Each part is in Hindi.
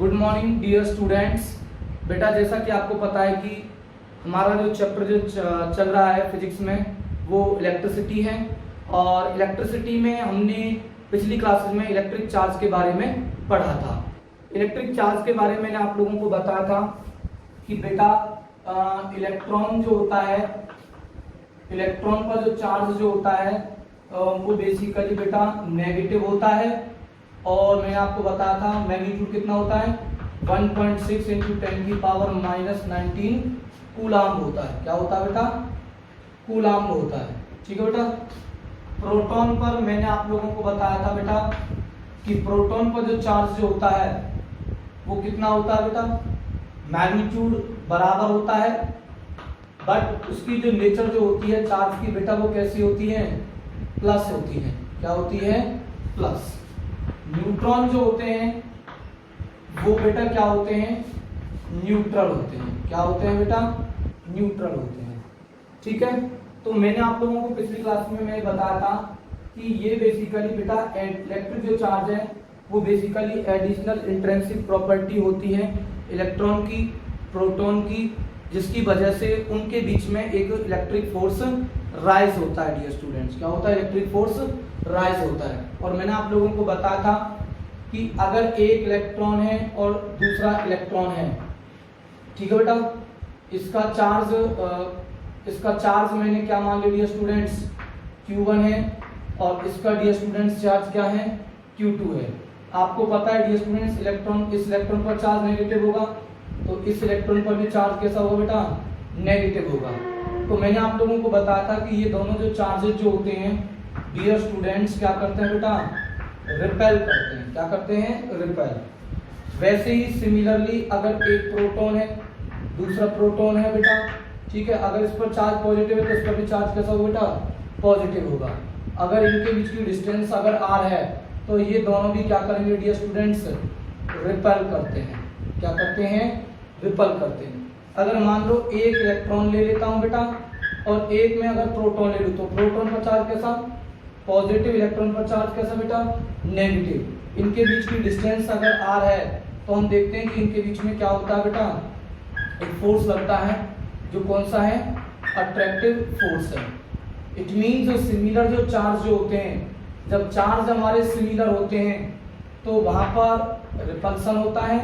Good morning dear students. बेटा जैसा कि आपको पता है कि हमारा जो चैप्टर चल रहा है फिजिक्स में वो इलेक्ट्रिसिटी है, और इलेक्ट्रिसिटी में हमने पिछली क्लासेस में इलेक्ट्रिक चार्ज के बारे में पढ़ा था। इलेक्ट्रिक चार्ज के बारे में मैंने आप लोगों को बताया था कि बेटा इलेक्ट्रॉन जो होता है, इलेक्ट्रॉन का जो चार्ज जो होता है वो बेसिकली बेटा नेगेटिव होता है, और मैंने आपको बताया था मैग्नीट्यूड कितना होता है 1.6 इंटू 10 की पावर -19 कूलाम्ब होता है। क्या होता है बेटा? कूलाम्ब होता है। ठीक है बेटा। प्रोटॉन पर मैंने आप लोगों को बताया था बेटा कि प्रोटॉन पर जो चार्ज जो होता है वो कितना होता है बेटा, मैग्नीट्यूड बराबर होता है, बट उसकी जो नेचर जो होती है चार्ज की बेटा वो कैसी होती है, प्लस होती है। क्या होती है? प्लस। न्यूट्रॉन जो होते हैं वो बेटा क्या होते हैं, न्यूट्रल होते हैं। क्या होते हैं बेटा? न्यूट्रल होते हैं। ठीक है। तो मैंने आप लोगों को पिछली क्लास में मैं बताया था कि ये बेसिकली बेटा इलेक्ट्रिक जो चार्ज है वो बेसिकली एडिशनल इंट्रिंसिक प्रॉपर्टी होती है इलेक्ट्रॉन की, प्रोटॉन की, जिसकी वजह से उनके बीच में एक इलेक्ट्रिक फोर्स राइज होता है। डियर स्टूडेंट्स, क्या होता है? इलेक्ट्रिक फोर्स राइज होता है। और मैंने आप लोगों को बताया था कि अगर एक इलेक्ट्रॉन है और दूसरा इलेक्ट्रॉन है, ठीक है बेटा, इसका चार्ज मैंने क्या मान लिया डियर स्टूडेंट्स, Q1 है, और इसका डियर स्टूडेंट्स चार्ज क्या है, Q2 है। आपको पता है डियर स्टूडेंट्स इस इलेक्ट्रॉन पर चार्ज नेगेटिव होगा, तो इस इलेक्ट्रॉन पर भी चार्ज कैसा होगा बेटा, नेगेटिव होगा। तो मैंने आप लोगों को बताया था कि ये दोनों जो चार्जेस जो होते हैं डियर स्टूडेंट्स क्या करते हैं बेटा, रिपेल करते हैं। क्या करते हैं? रिपेल। वैसे ही सिमिलरली अगर एक प्रोटॉन है दूसरा प्रोटॉन है बेटा, ठीक है, अगर इस पर चार्ज पॉजिटिव है तो इस पर भी चार्ज कैसा होगा बेटा, पॉजिटिव होगा। अगर इनके बीच की डिस्टेंस अगर r है तो ये दोनों भी क्या करेंगे डियर स्टूडेंट्स, रिपेल करते हैं। क्या करते हैं? रिपेल करते हैं। अगर मान लो एक इलेक्ट्रॉन ले लेता हूं बेटा और एक में अगर प्रोटॉन ले लूं तो प्रोटॉन का चार्ज कैसा, पॉजिटिव, इलेक्ट्रॉन पर चार्ज कैसा बेटा, नेगेटिव। इनके बीच की डिस्टेंस अगर r है तो हम देखते हैं कि इनके बीच में क्या होता है बेटा, एक फोर्स लगता है जो कौन सा है, अट्रैक्टिव फोर्स है। इट मीन्स जो सिमिलर जो चार्ज जो होते हैं, जब चार्ज हमारे सिमिलर होते हैं तो वहां पर रिपल्सन होता है,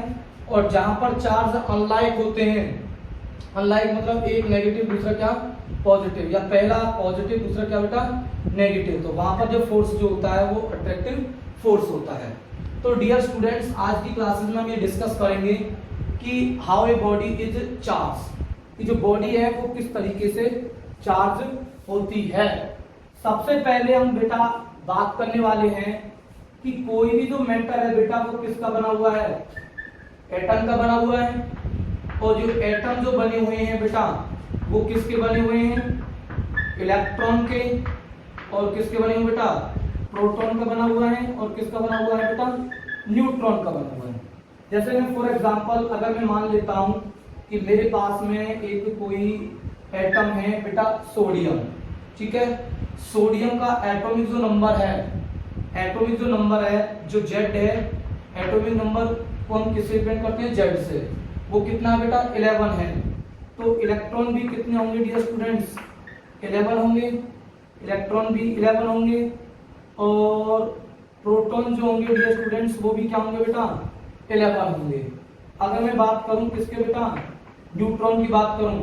और जहां पर चार्ज अनलाइक होते हैं, अनलाइक मतलब एक नेगेटिव दूसरा क्या, पॉजिटिव, या पहला पॉजिटिव दूसरा क्या बेटा, नेगेटिव, तो वहां पर जो फोर्स जो होता है वो अट्रैक्टिव फोर्स होता है। तो डियर स्टूडेंट्स आज की क्लासेस में हम ये डिस्कस करेंगे कि how a body is charge, कि जो बॉडी है वो किस तरीके से चार्ज होती है। सबसे पहले हम बेटा बात करने वाले हैं कि कोई भी जो मैटर है बेटा वो किसका बना हुआ है, एटम का बना हुआ है, और जो एटम जो बने हुए हैं बेटा वो किसके बने हुए हैं, इलेक्ट्रॉन के, और किसके बने हुए बेटा, प्रोटॉन का बना हुआ है, और किसका बना हुआ है बेटा, न्यूट्रॉन का बना हुआ है। जैसे मैं फॉर एग्जांपल अगर मैं मान लेता हूं कि मेरे पास में एक कोई एटम है बेटा सोडियम, ठीक है, सोडियम का एटॉमिक जो नंबर है, एटॉमिक जो नंबर है जो Z है, एटॉमिक नंबर को हम किससे डिपेंड करते हैं, Z से, वो कितना है बेटा, 11 है। तो इलेक्ट्रॉन भी कितने होंगे डियर स्टूडेंट्स, 11 होंगे, इलेक्ट्रॉन भी 11 होंगे, और प्रोटॉन जो होंगे डियर स्टूडेंट्स वो भी क्या होंगे बेटा, 11 होंगे। अगर मैं बात करूं किसके बेटा, न्यूट्रॉन की बात करूं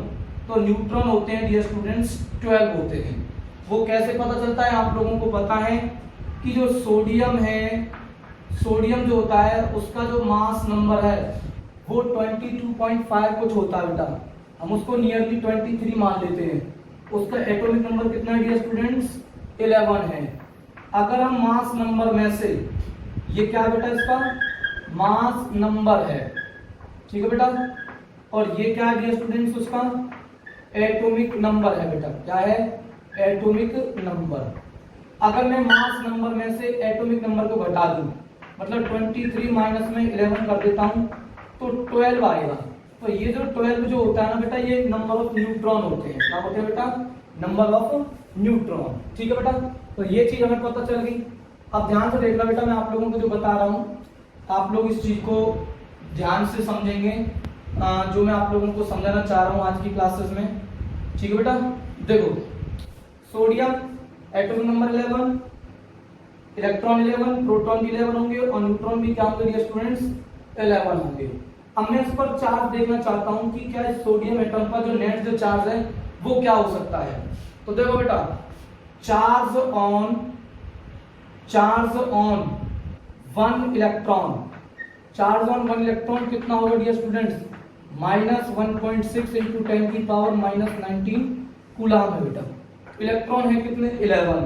तो न्यूट्रॉन होते हैं डियर स्टूडेंट्स 12 होते हैं। वो कैसे पता चलता है, आप लोगों को पता है कि जो सोडियम है, सोडियम जो होता है उसका जो मास नंबर है वो 22.5 कुछ होता है बेटा, हम उसको नियरली 23 मान लेते हैं। उसका एटॉमिक नंबर कितना है डियर स्टूडेंट्स, 11 है। अगर हम मास नंबर में से, ये क्या बेटा इसका मास नंबर है, ठीक है बेटा, और ये क्या है डियर स्टूडेंट्स, उसका एटॉमिक नंबर है बेटा, क्या है, एटॉमिक नंबर। अगर मैं मास नंबर में से एटॉमिक नंबर को घटा दूं, मतलब 23 माइनस में 11 कर देता हूं तो 12 आएगा। तो ये जो 12 जो होता है ना बेटा, ये नंबर ऑफ न्यूट्रॉन होते हैं। क्या होते हैं बेटा, नंबर ऑफ न्यूट्रॉन। ठीक है बेटा, तो ये चीज हमें पता चल गई। अब ध्यान से देखना बेटा, मैं आप लोगों को जो बता रहा हूं आप लोग इस चीज को ध्यान से समझेंगे जो मैं आप लोगों को समझाना चाह रहा हूँ आज की क्लासेस में। ठीक है बेटा, देखो sodium atomic number 11, electron 11, proton भी 11 होंगे और न्यूट्रॉन भी क्या होंगे डियर स्टूडेंट्स 11 होंगे। अब मैं इस पर चार्ज देखना चाहता हूँ कि क्या इस सोडियम एटम का जो नेट जो चार्ज है वो क्या हो सकता है। तो देखो बेटा, charge on 1 electron, charge on 1 electron कितना होगा डियर स्टूडेंट्स, -1.6 इंटू 10 की पावर -19 कूलाम है बेटा। इलेक्ट्रॉन है कितने 11,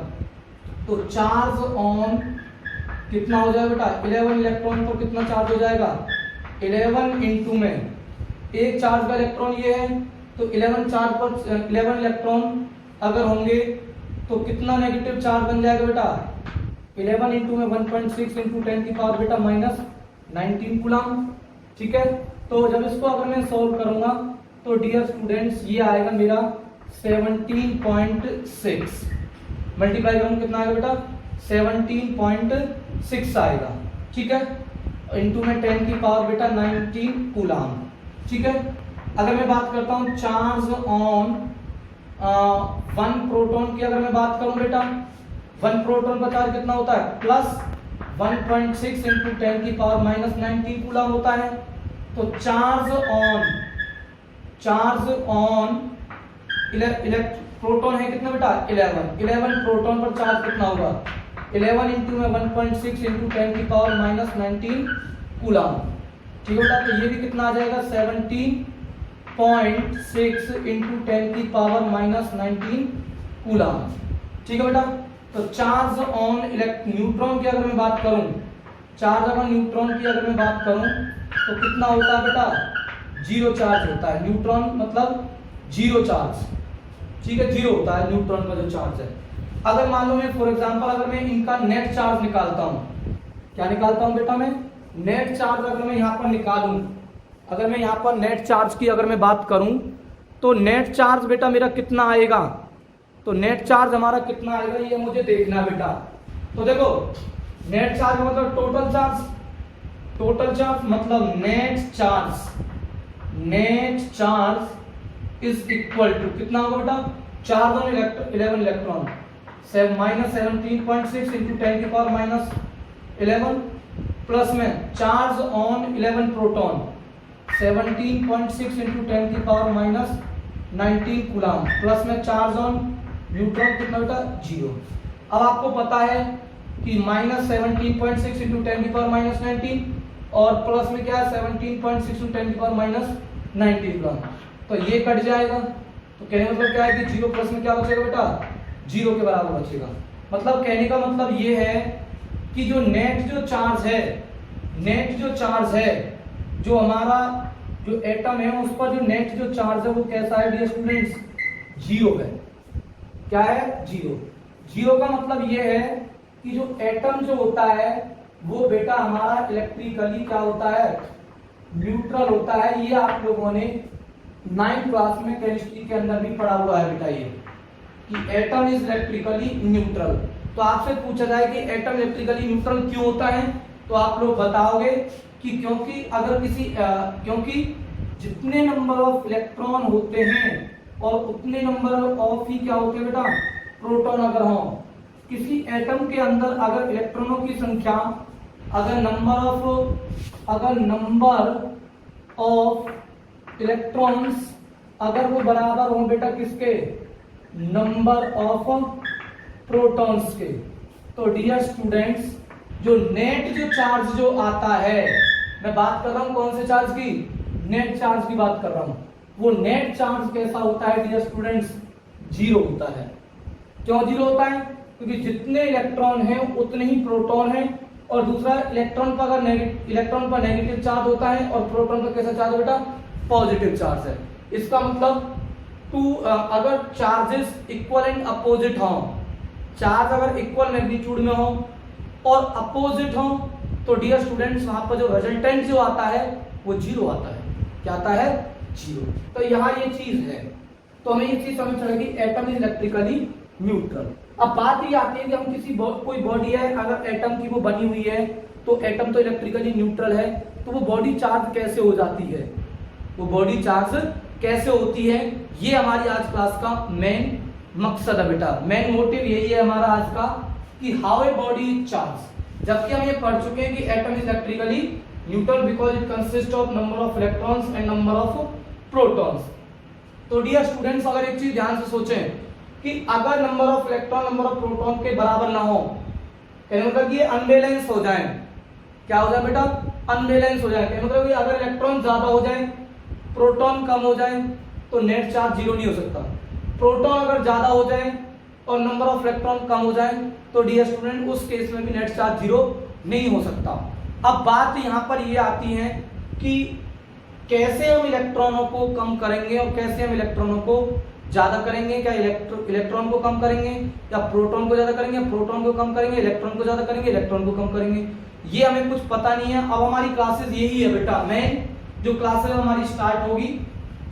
तो चार्ज ऑन कितना हो जाएगा बेटा 11 इलेक्ट्रॉन पर कितना चार्ज हो जाएगा 11 इंटू में एक चार्ज का इलेक्ट्रॉन ये है, तो 11 चार्ज पर 11 इलेक्ट्रॉन अगर होंगे तो कितना नेगेटिव चार्ज बन जाएगा बेटा 11 इंटू में 1.6 इंटू 10 की पावर बेटा -19 कूलाम। ठीक है, तो जब इसको अगर मैं सोल्व करूंगा तो डियर स्टूडेंट्स ये आएगा मेरा 17.6, मल्टीप्लाई करूंगा कितना आएगा बेटा 17.6 आएगा। ठीक है, इंटू में 10 की पावर बेटा 19 कूलाम। ठीक है, अगर मैं बात करता हूं चार्ज ऑन 1 प्रोटॉन की, अगर मैं बात करूं बेटा 1 प्रोटॉन का चार्ज कितना होता है +1.6 इंटू 10 की पावर -19 कूलाम होता है। तो चार्ज ऑन प्रोटॉन है कितना बेटा 11 प्रोटॉन पर चार्ज कितना होगा 11 इंटू में 1.6 इंटू 10 की पावर -19 कूलाम। ठीक है बेटा, तो ये भी कितना आ जाएगा 17.6 इंटू 10 की पावर -19 कूलाम। ठीक है बेटा, तो चार्ज ऑन न्यूट्रॉन की अगर मैं बात करूं, चार्ज ऑन न्यूट्रॉन की अगर मैं बात करूं तो कितना होता है बेटा 0 चार्ज होता है। न्यूट्रॉन मतलब 0 चार्ज। ठीक है, 0 होता है न्यूट्रॉन का जो चार्ज है। अगर मान लो मैं फॉर एग्जांपल अगर मैं इनका नेट चार्ज निकालता हूं, क्या निकालता हूं बेटा मैं नेट चार्ज अगर मैं यहां पर निकालूं, अगर मैं यहां पर नेट चार्ज की अगर मैं बात करूं तो नेट चार्ज बेटा मेरा कितना आएगा, तो नेट चार्ज हमारा कितना आएगा ये मुझे देखना बेटा। तो देखो नेट चार्ज मतलब टोटल चार्ज मतलब net charge is equal to कितना होगा बेटा चार्ज ऑन 11 इलेक्ट्रॉन -17.6 इंटू 10 की पावर -11 प्लस में चार्ज ऑन 11 प्रोटॉन 17.6 इंटू 10 की पावर -19 कूलाम प्लस में चार्ज ऑन न्यूट्रॉन कितना बेटा 0। अब आपको पता है कि -17.6 इंटू 10 की पावर -19 और प्लस में क्या है 17.6 इंटू 10 की पावर -19 कूलाम, तो ये कट जाएगा। तो कहने का मतलब क्या है कि 0 प्लस में क्या बचेगा बेटा 0 के बराबर बचेगा। मतलब कहने का मतलब ये है कि जो नेट जो चार्ज है जो हमारा जो एटम है उस पर जो नेट जो चार्ज है वो कैसा है डियर स्टूडेंट्स 0 है। क्या है 0 का मतलब ये है कि जो एटम जो होता है वो बेटा हमारा इलेक्ट्रिकली क्या होता है न्यूट्रल होता है। ये आप लोगों ने 9th क्लास में केमिस्ट्री के अंदर भी पढ़ा हुआ है बेटा ये कि एटम इज इलेक्ट्रिकली न्यूट्रल। तो आपसे पूछा जाए कि एटम इलेक्ट्रिकली न्यूट्रल क्यों होता है तो आप लोग बताओगे कि क्योंकि जितने नंबर ऑफ इलेक्ट्रॉन होते हैं और उतने नंबर ऑफ ही क्या होते हैं बेटा प्रोटॉन अगर हो। किसी एटम के अंदर अगर इलेक्ट्रॉनों की संख्या अगर नंबर ऑफ इलेक्ट्रॉन्स अगर वो बराबर हो बेटा किसके नंबर ऑफ प्रोटॉन्स के, तो डियर स्टूडेंट्स जो नेट जो चार्ज जो आता है, मैं बात कर रहा हूं कौन से चार्ज की नेट चार्ज की बात कर रहा हूं, वो नेट चार्ज कैसा होता है डियर स्टूडेंट्स 0 होता है। क्यों 0 होता है क्योंकि जितने इलेक्ट्रॉन हैं उतने ही प्रोटॉन हैं और दूसरा इलेक्ट्रॉन पर नेगेटिव चार्ज होता है और प्रोटॉन पर कैसा चार्ज बेटा पॉजिटिव चार्ज है। इसका मतलब अगर चार्जेस इक्वल एंड अपोजिट हो, चार्ज अगर इक्वल मैग्नीट्यूड में हो और अपोजिट हो तो डियर स्टूडेंट्स वहां पर जो रिजल्टेंट जो आता है वो 0 आता है। क्या आता है 0। तो यहाँ ये चीज है, तो हमें ये चीज समझ चलेगी एटम इज इलेक्ट्रिकली न्यूट्रल। अब बात ये आती है कि हम किसी कोई बॉडी है, अगर एटम की वो बनी हुई है, तो एटम तो इलेक्ट्रिकली न्यूट्रल है, तो वो बॉडी चार्ज कैसे हो जाती है, वो बॉडी चार्ज कैसे होती है, ये हमारी आज क्लास का मेन मकसद है बेटा। मेन मोटिव यही है हमारा आज का कि how a body is charge. जबकि हम ये पढ़ चुके हैं कि atom is electrically neutral because it consist of number of electrons and number of protons. तो डियर स्टूडेंट्स, अगर एक चीज ध्यान से सोचें कि अगर number of electron number of proton के बराबर ना हो, मतलब ये अनबैलेंस हो जाए, क्या हो जाए बेटा, अनबैलेंस हो जाए, मतलब कि अगर इलेक्ट्रॉन ज्यादा हो जाए प्रोटॉन कम हो जाए तो नेट चार्ज जीरो नहीं हो सकता। प्रोटॉन अगर ज्यादा हो जाए और नंबर ऑफ इलेक्ट्रॉन कम हो जाए तो डियर स्टूडेंट उस केस में भी नेट चार्ज जीरो नहीं हो सकता। अब बात यहाँ पर ये आती है कि कैसे हम इलेक्ट्रॉनों को कम करेंगे और कैसे हम इलेक्ट्रॉनों को ज्यादा करेंगे। क्या इलेक्ट्रॉन को कम करेंगे या प्रोटॉन को ज्यादा करेंगे, प्रोटॉन को कम करेंगे, इलेक्ट्रॉन को ज्यादा करेंगे, इलेक्ट्रॉन को कम करेंगे, ये हमें कुछ पता नहीं है। अब हमारी क्लासेस यही है बेटा, मेन जो क्लासेस हमारी स्टार्ट होगी,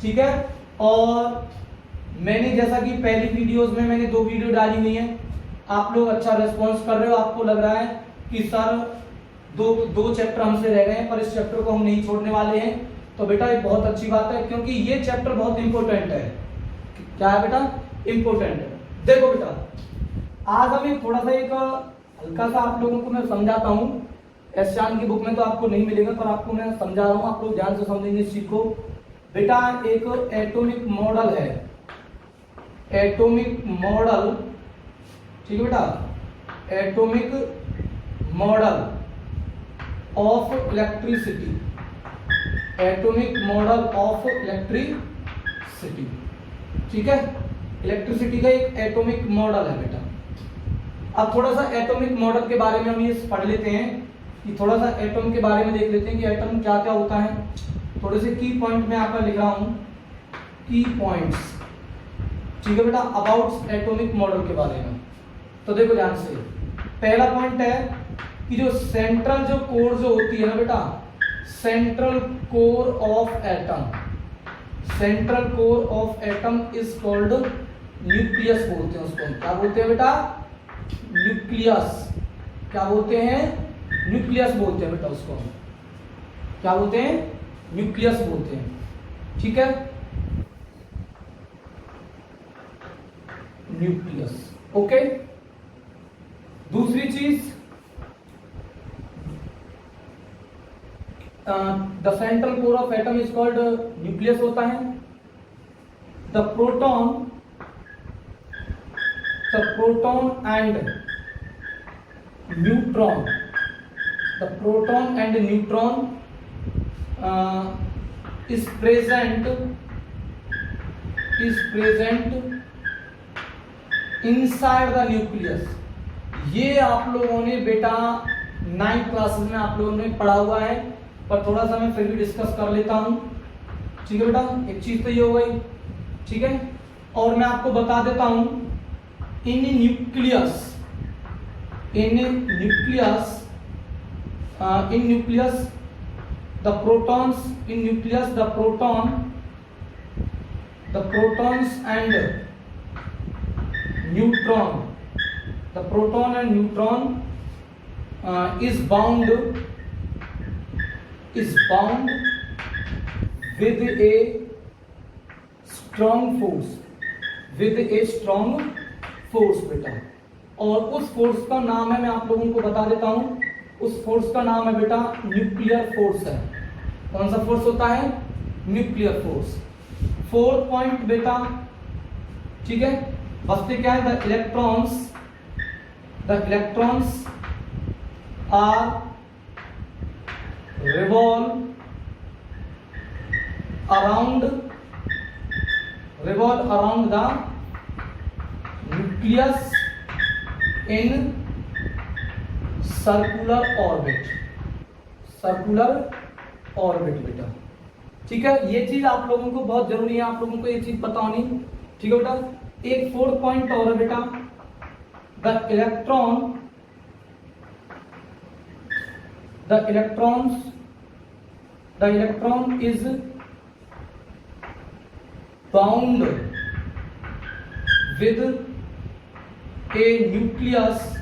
ठीक है। और मैंने जैसा कि पहली वीडियोस में मैंने 2 वीडियो डाली हुई है, आप लोग अच्छा रिस्पॉन्स कर रहे हो, आपको लग रहा है कि सर दो चैप्टर हमसे रह गए हैं पर इस चैप्टर को हम नहीं छोड़ने वाले हैं, तो बेटा ये बहुत अच्छी बात है क्योंकि ये चैप्टर बहुत इंपॉर्टेंट है। क्या है बेटा, इंपॉर्टेंट है। देखो बेटा, आज हमें थोड़ा सा एक हल्का सा आप लोगों को मैं समझाता हूँ। एसचान की बुक में तो आपको नहीं मिलेगा पर आपको मैं समझा रहा हूँ, आप लोग ध्यान से समझेंगे इस चीज को। बेटा एक एटॉमिक मॉडल है, एटॉमिक मॉडल, ठीक है बेटा, atomic model of electricity, atomic model of electricity, ठीक है। इलेक्ट्रिसिटी का एक एटॉमिक मॉडल है बेटा। अब थोड़ा सा एटॉमिक मॉडल के बारे में हम ये पढ़ लेते हैं कि थोड़ा सा एटॉम के बारे में देख लेते हैं कि एटॉम क्या क्या होता है। थोड़े से की पॉइंट में यहाँ पर लिख रहा हूँ, की पॉइंट्स, ठीक है बेटा, अबाउट एटॉमिक मॉडल के बारे में। तो देखो ध्यान से, पहला पॉइंट है कि जो सेंट्रल जो कोर जो होती है ना बेटा, central core of atom, central core of atom is called nucleus बोलते हैं उसको। क्या बोलते हैं बेटा, न्यूक्लियस। क्या बोलते हैं, न्यूक्लियस बोलते हैं बेटा उसको। क्या बोलते हैं, न्यूक्लियस बोलते हैं, ठीक है, न्यूक्लियस। ओके, दूसरी चीज, the central core of atom is called nucleus होता है। The proton and neutron, the proton and neutron is present inside the nucleus। ये आप लोगों ने बेटा 9th क्लासेस में आप लोगों ने पढ़ा हुआ है, पर थोड़ा सा मैं फिर भी डिस्कस कर लेता हूँ, ठीक है बेटा। एक चीज तो ये हो गई, ठीक है। और मैं आपको बता देता हूँ, इन nucleus the protons in nucleus, the protons and neutron, the proton and neutron is bound with a strong force, बेटा। और उस फोर्स का नाम है, मैं आप लोगों को बता देता हूं, उस फोर्स का नाम है बेटा न्यूक्लियर फोर्स है। कौन सा फोर्स होता है, न्यूक्लियर फोर्स। 4th पॉइंट बेटा, ठीक है, बसते क्या है, the electrons are revolve around the nucleus in circular orbit बेटा, ठीक है। ये चीज आप लोगों को बहुत जरूरी है, आप लोगों को ये चीज पता होनी, ठीक है बेटा। एक 4th पॉइंट और है बेटा, the electron is bound with A nucleus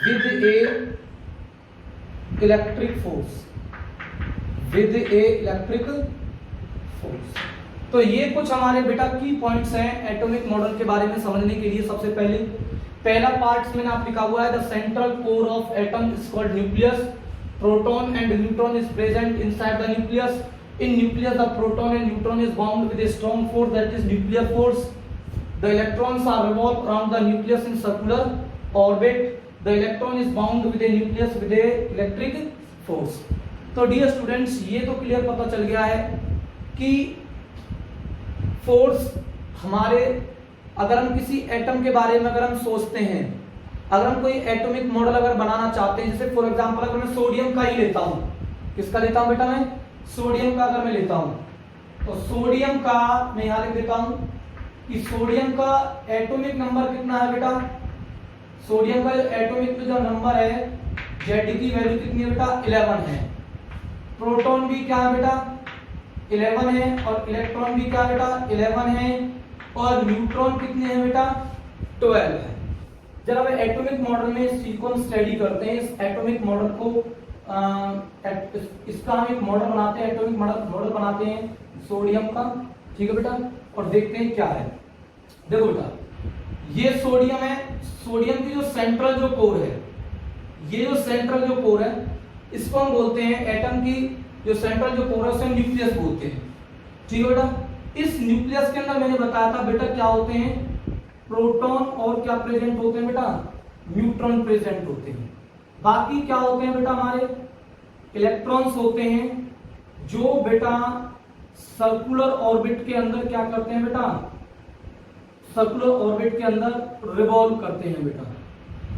with A electric force. तो ये कुछ हमारे बेटा की पॉइंट्स हैं एटॉमिक मॉडल के बारे में समझने के लिए। सबसे पहला पार्ट मैंने आप लिखा हुआ है, the central core of atom is called nucleus, proton and neutron is present inside the nucleus, in nucleus the proton and neutron is bound with a strong force, that is nuclear force. The electrons are revolved around the nucleus in circular orbit. The electron is bound with a nucleus with a electric force. तो डियर स्टूडेंट्स ये तो क्लियर पता चल गया है कि फोर्स हमारे, अगर हम किसी एटम के बारे में अगर हम सोचते हैं, अगर हम कोई एटॉमिक मॉडल अगर बनाना चाहते हैं, जैसे फॉर एग्जांपल अगर मैं सोडियम का ही लेता हूं, किसका लेता हूं बेटा, मैं सोडियम का अगर मैं लेता हूं, तो सोडियम का मैं यहां लिख देता हूं कि सोडियम का एटॉमिक नंबर कितना है बेटा, सोडियम का एटॉमिक जो नंबर है जेड की वैल्यू कितनी है बेटा, 11 है। प्रोटॉन भी क्या है बेटा, 11 है, और इलेक्ट्रॉन भी क्या बेटा 11 है, और न्यूट्रॉन कितने हैं बेटा 12 है। जब हम एटॉमिक मॉडल में सीक्वेंस स्टडी करते हैं, इस एटॉमिक मॉडल को इसका हम एक मॉडल बनाते हैं, एटॉमिक मॉडल बनाते हैं सोडियम का, ठीक है बेटा, और देखते हैं क्या है। देखो बेटा ये सोडियम है, सोडियम की जो सेंट्रल जो कोर है, ये जो सेंट्रल जो कोर है इसको हम बोलते हैं, एटम की जो सेंट्रल जो कोर है उसे न्यूक्लियस बोलते हैं, ठीक है बेटा। इस न्यूक्लियस के अंदर मैंने बताया था बेटा क्या होते हैं, प्रोटॉन और क्या प्रेजेंट होते हैं बेटा, न्यूट्रॉन प्रेजेंट होते हैं। बाकी क्या होते हैं बेटा, हमारे इलेक्ट्रॉन्स होते हैं जो बेटा सर्कुलर ऑर्बिट के अंदर क्या करते हैं बेटा, सर्कुलर ऑर्बिट के अंदर रिवॉल्व करते हैं बेटा,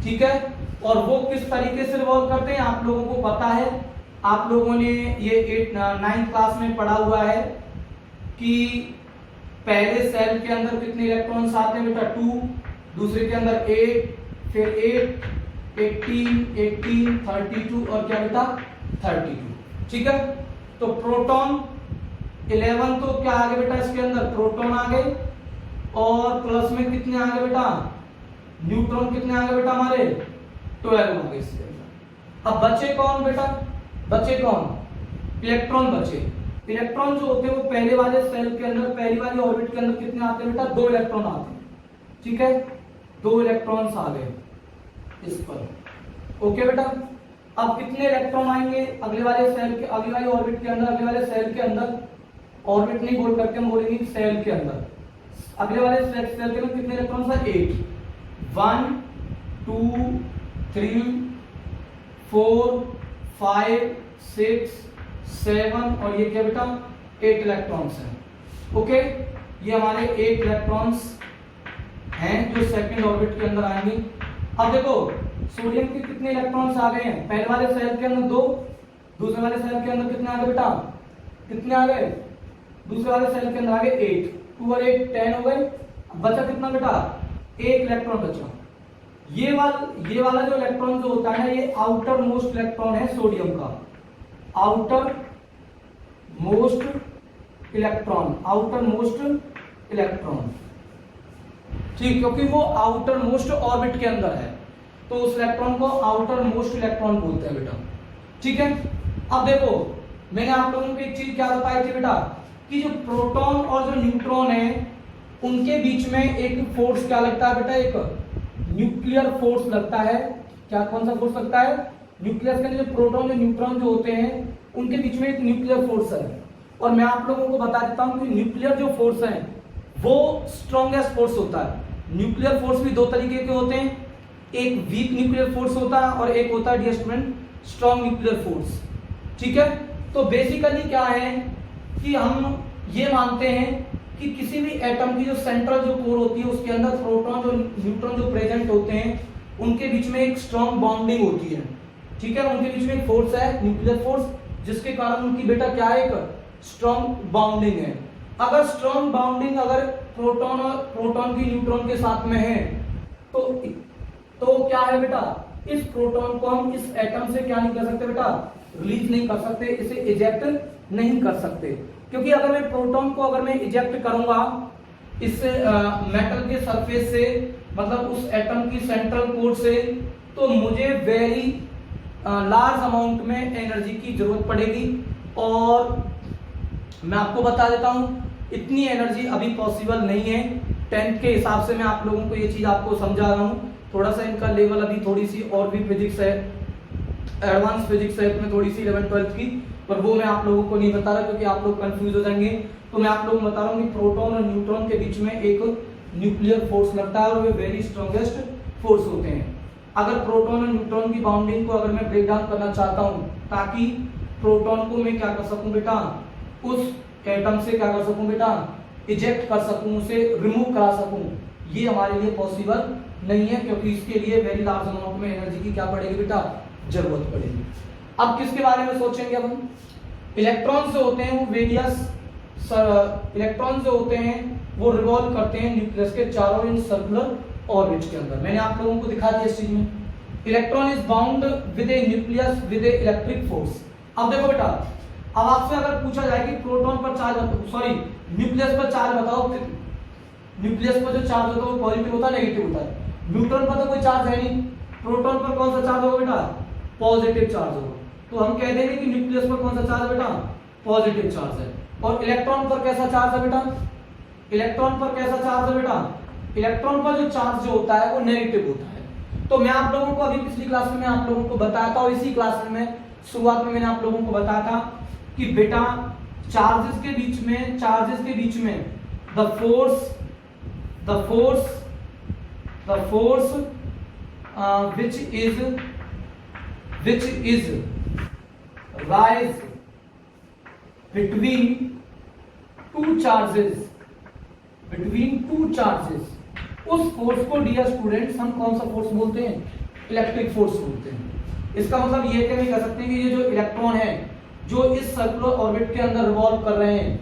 ठीक है। और वो किस तरीके से रिवॉल्व करते हैं आप लोगों को पता है, आप लोगों ने ये 9th क्लास में पढ़ा हुआ है कि पहले सेल के अंदर कितने इलेक्ट्रॉन्स आते हैं बेटा 2, दूसरे के अंदर 8, फिर 8, 18, 18, 32 और क्या बेटा 32, ठीक है। तो प्रोटॉन 11 तो क्या आ गए बेटा इसके अंदर, प्रोटॉन आ गए, और प्लस में कितने आ गए बेटा, न्यूट्रॉन कितने आ गए बेटा हमारे 12 आ गए इसके अंदर। अब बचे कौन बेटा, बचे कौन, इलेक्ट्रॉन बचे। इलेक्ट्रॉन जो होते हैं वो पहले वाले सेल के अंदर, पहली वाली ऑर्बिट के अंदर कितने आते हैं बेटा, 2 इलेक्ट्रॉन आते हैं, ठीक है, 2 इलेक्ट्रॉन्स आ गए इस पर, ओके बेटा। अब कितने इलेक्ट्रॉन आएंगे अगले वाले सेल के, अगली वाली ऑर्बिट के अंदर, अगले वाले सेल के अंदर, ऑर्बिट नहीं बोल करके हम बोलेंगे सेल के अंदर, अगले वाले सेल के अंदर कितने इलेक्ट्रॉन्स है 8, 1 2 3 4 5 6 7 और ये क्या बेटा 8 इलेक्ट्रॉन्स हैं, ओके। ये हमारे 8 इलेक्ट्रॉन्स हैं जो सेकंड ऑर्बिट के अंदर आएंगे। अब देखो सोडियम के कितने इलेक्ट्रॉन्स आ गए हैं, पहले वाले सेल के अंदर 2, दूसरे वाले सेल के अंदर कितने आ गए बेटा, कितने आ गए, दूसरे वाले सेल के अंदर आ गए 8, 2 और 8 10 हो गए। बचा कितना बेटा, 1 इलेक्ट्रॉन बचा। ये वाला जो इलेक्ट्रॉन जो होता है ये आउटर मोस्ट इलेक्ट्रॉन है सोडियम का, आउटर मोस्ट इलेक्ट्रॉन, ठीक, क्योंकि वो आउटर मोस्ट ऑर्बिट के अंदर है तो उस इलेक्ट्रॉन को आउटर मोस्ट इलेक्ट्रॉन बोलते हैं बेटा, ठीक है। अब देखो मैंने आप लोगों को एक चीज क्या बताई थी बेटा कि जो प्रोटॉन और जो न्यूट्रॉन है उनके बीच में एक फोर्स क्या लगता है बेटा, एक न्यूक्लियर फोर्स लगता है। क्या, कौन सा फोर्स लगता है, न्यूक्लियस के अंदर जो प्रोटॉन और न्यूट्रॉन जो होते हैं उनके बीच में एक न्यूक्लियर फोर्स है। और मैं आप लोगों को बता देता हूं कि न्यूक्लियर जो फोर्स है वो स्ट्रॉन्गेस्ट फोर्स होता है। न्यूक्लियर फोर्स भी 2 तरीके के होते हैं, एक वीक न्यूक्लियर फोर्स होता है और एक होता है dear student strong nuclear force, ठीक है। तो बेसिकली क्या है कि हम ये मानते हैं कि किसी भी एटम की जो सेंट्रल जो कोर होती है उसके अंदर प्रोटॉन और न्यूट्रॉन जो प्रेजेंट होते हैं उनके बीच में एक स्ट्रॉन्ग बॉन्डिंग होती है, ठीक है। उनके बीच में एक फोर्स है न्यूक्लियर फोर्स, जिसके कारण उनकी बेटा क्या है, एक स्ट्रॉन्ग बाउंडिंग है। अगर स्ट्रॉन्ग बाउंडिंग अगर प्रोटॉन की न्यूट्रॉन के साथ में है तो क्या है बेटा, इस प्रोटॉन को हम इस एटम से क्या नहीं कर सकते बेटा, रिलीज नहीं कर सकते, इसे इजेक्ट नहीं कर सकते। क्योंकि अगर मैं प्रोटॉन को अगर मैं इजेक्ट करूंगा इस मेटल के सरफेस से, मतलब उस एटम की सेंट्रल कोर से, तो मुझे वेरी लार्ज अमाउंट में एनर्जी की जरूरत पड़ेगी। और मैं आपको बता देता हूं इतनी एनर्जी अभी पॉसिबल नहीं है। 10th के हिसाब से मैं आप लोगों को ये चीज आपको समझा रहा हूं। थोड़ा सा इनका लेवल अभी थोड़ी सी और भी फिजिक्स है, एडवांस फिजिक्स है इसमें थोड़ी सी 11th-12th की, पर वो मैं आप लोगों को नहीं बता रहा क्योंकि आप लोग कंफ्यूज हो जाएंगे। तो मैं आप लोगों को बता रहा हूँ कि प्रोटॉन और न्यूट्रॉन के बीच में एक न्यूक्लियर फोर्स लगता है और वे वेरी स्ट्रॉन्गेस्ट फोर्स होते हैं। अगर प्रोटॉन और न्यूट्रॉन की बाउंडिंग को अगर मैं ब्रेक डाउन करना चाहता हूँ ताकि प्रोटॉन को मैं क्या कर सकूं बेटा, उस एटम से क्या कर सकूं बेटा, इजेक्ट कर सकूं, उसे रिमूव करा सकूं, ये हमारे लिए पॉसिबल नहीं है क्योंकि इसके लिए वेरी लार्ज अमाउंट में एनर्जी की क्या पड़ेगी बेटा, जरूरत पड़ेगी। अब किसके बारे में सोचेंगे, अब हम इलेक्ट्रॉन जो होते हैं वो वेरियस इलेक्ट्रॉन जो होते हैं वो रिवॉल्व करते हैं न्यूक्लियस के चारों इन सर्कुलर ऑर्बिट के अंदर। मैंने आप लोगों को दिखा दिया इस चीज में। Electron is bound with A nucleus with A electric force. अब देखो बेटा, अब आपसे अगर पूछा जाए कि प्रोटॉन पर चार्ज, सॉरी न्यूक्लियस पर चार्ज बताओ, न्यूक्लियस पर जो चार्ज होता है वो पॉजिटिव होता है नेगेटिव होता है? न्यूट्रॉन पर तो कोई चार्ज है नहीं, प्रोटॉन पर कौन सा चार्ज होगा बेटा, पॉजिटिव चार्ज होगा। तो हम कह देंगे कि न्यूक्लियस पर कौन सा चार्ज है बेटा, पॉजिटिव चार्ज है। और इलेक्ट्रॉन पर कैसा चार्ज है बेटा, इलेक्ट्रॉन पर कैसा चार्ज है बेटा, इलेक्ट्रॉन पर जो चार्ज जो होता है वो नेगेटिव होता है। तो मैं आप लोगों को अभी पिछली क्लास में मैं आप लोगों को बताया था और इसी क्लास में शुरुआत में मैंने आप लोगों को बताया था कि बेटा चार्जेस के बीच में the force which is rise between two charges, उस फोर्स को डियर स्टूडेंट्स हम कौन सा फोर्स बोलते हैं, इलेक्ट्रिक फोर्स बोलते हैं। इसका मतलब ये कि नहीं कह सकते कि ये जो इलेक्ट्रॉन है जो इस सर्कुलर ऑर्बिट के अंदर रिवॉल्व कर रहे हैं,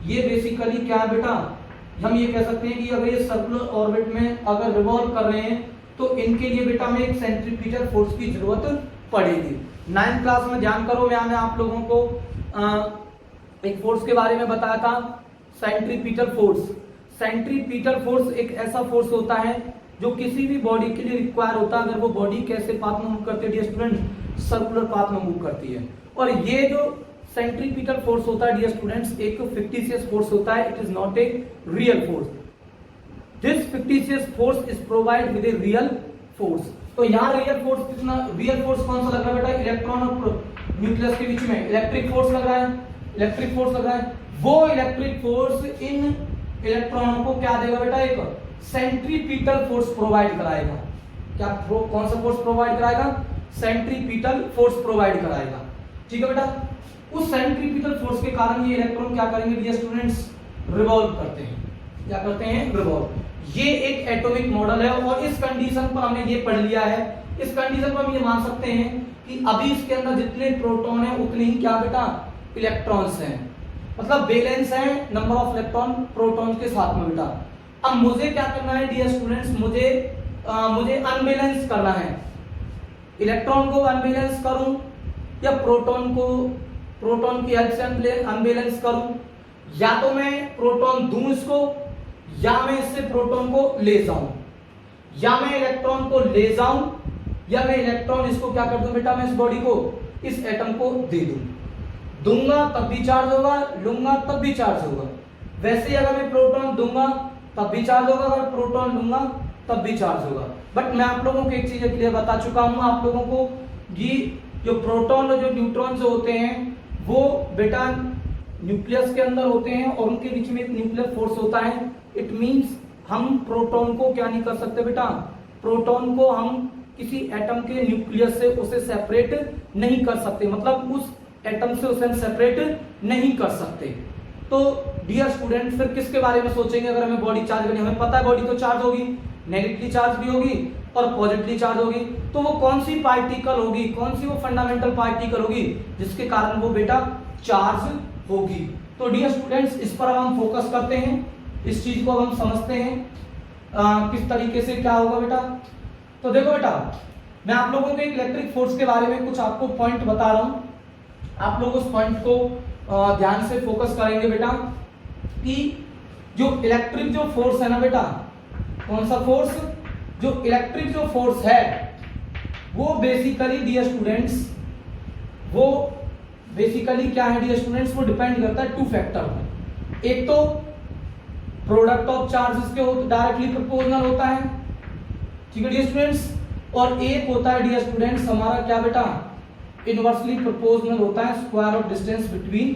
ये बेसिकली क्या है बेटा, हम ये कह सकते हैं कि अगर ये सर्कुलर ऑर्बिट में अगर रिवॉल्व कर रहे हैं तो इनके लिए बेटा में एक सेंट्रीफ्यूगल फोर्स की जरूरत पड़ेगी। 9th क्लास में ध्यान करो, मैंने आप लोगों को एक फोर्स के बारे में बताया था, सेंट्रीपिटल फोर्स। सेंट्रीपिटल फोर्स एक ऐसा फोर्स होता है जो किसी भी बॉडी के लिए रिक्वायर होता है। अगर वो बॉडी कैसे पाथ में मूव करती है स्टूडेंट, सर्कुलर पाथ में मूव करती है। और ये जो सेंट्रीपिटल फोर्स होता है डियर स्टूडेंट्स, एक फिक्टिशियस फोर्स होता है, it is not a real force. This fictitious force is provide with a real force. तो यहाँ रियल फोर्स कितना, रियल फोर्स कौन सा लग रहा है बेटा, इलेक्ट्रॉन और न्यूक्लियस के बीच में इलेक्ट्रिक फोर्स लग रहा है, इलेक्ट्रिक फोर्स लग रहा है। वो इलेक्ट्रिक फोर्स इन इलेक्ट्रॉनों को क्या देगा बेटा, एक सेंट्रीपिटल फोर्स प्रोवाइड कराएगा। क्या कौन सा फोर्स प्रोवाइड कराएगा, सेंट्रीपिटल फोर्स प्रोवाइड कराएगा। ठीक है बेटा, उस सेंट्रीपिटल फोर्स के कारण ये इलेक्ट्रॉन क्या करेंगे डियर स्टूडेंट्स, रिवॉल्व करते हैं। क्या करते हैं, रिवॉल्व। ये एक एटॉमिक मॉडल है और इस कंडीशन पर हमने ये पढ़ लिया है। इस कंडीशन पर हम ये मान सकते हैं कि अभी इसके अंदर जितने प्रोटॉन है उतने ही क्या बेटा, इलेक्ट्रॉन्स हैं। मतलब बैलेंस है नंबर ऑफ इलेक्ट्रॉन प्रोटॉन के साथ में बेटा। अब मुझे क्या करना है डियर स्टूडेंट्स, मुझे अनबैलेंस करना है। इलेक्ट्रॉन को अनबैलेंस करूं या प्रोटॉन की हेल्प से अनबैलेंस करूं, या तो मैं प्रोटॉन दूं इसको, या मैं इससे प्रोटॉन को ले जाऊं, या मैं इलेक्ट्रॉन को ले जाऊं, या मैं इलेक्ट्रॉन इसको क्या कर दूं बेटा, मैं इस बॉडी को, इस एटम को दे दूं। दूंगा तब भी चार्ज होगा, लूंगा तब भी चार्ज होगा। वैसे अगर मैं प्रोटॉन दूंगा तब भी चार्ज होगा, अगर प्रोटॉन लूंगा तब भी चार्ज होगा। बट मैं आप लोगों को एक चीज क्लियर बता चुका हूं आप लोगों को कि जो प्रोटॉन और जो न्यूट्रॉन जो होते हैं वो बेटा न्यूक्लियस के अंदर होते हैं और उनके बीच में एक न्यूक्लियर फोर्स होता है। इट मींस हम प्रोटॉन को क्या नहीं कर सकते बेटा, प्रोटॉन को हम किसी एटम के न्यूक्लियस से उसे सेपरेट नहीं कर सकते, मतलब उस एटम से उसे सेपरेट नहीं कर सकते। तो डियर स्टूडेंट फिर किसके बारे में सोचेंगे अगर हमें बॉडी चार्ज करनी है? हमें पता है बॉडी तो चार्ज होगी, नेगेटिवली चार्ज भी होगी और पॉजिटिवली चार्ज होगी। तो वो कौन सी पार्टिकल होगी, कौन सी वो फंडामेंटल पार्टिकल होगी जिसके कारण वो बेटा चार्ज होगी? तो डियर स्टूडेंट्स इस पर हम फोकस करते हैं, इस चीज को हम समझते हैं किस तरीके से क्या होगा बेटा। तो देखो बेटा, मैं आप लोगों को एक इलेक्ट्रिक फोर्स के बारे में कुछ आपको पॉइंट बता रहा हूं, आप लोग उस पॉइंट को ध्यान से फोकस करेंगे बेटा कि जो इलेक्ट्रिक जो फोर्स है ना बेटा, कौन सा फोर्स, जो इलेक्ट्रिक जो फोर्स है वो बेसिकली डियर स्टूडेंट्स, वो बेसिकली क्या है डियर स्टूडेंट्स, वो डिपेंड करता है टू फैक्टर पर। एक तो प्रोडक्ट ऑफ चार्जेस के डायरेक्टली प्रोपोर्शनल होता है, ठीक है डियर स्टूडेंट्स, और एक होता है डियर स्टूडेंट्स हमारा क्या बेटा, इनवर्सली प्रोपोर्शनल होता है square of distance between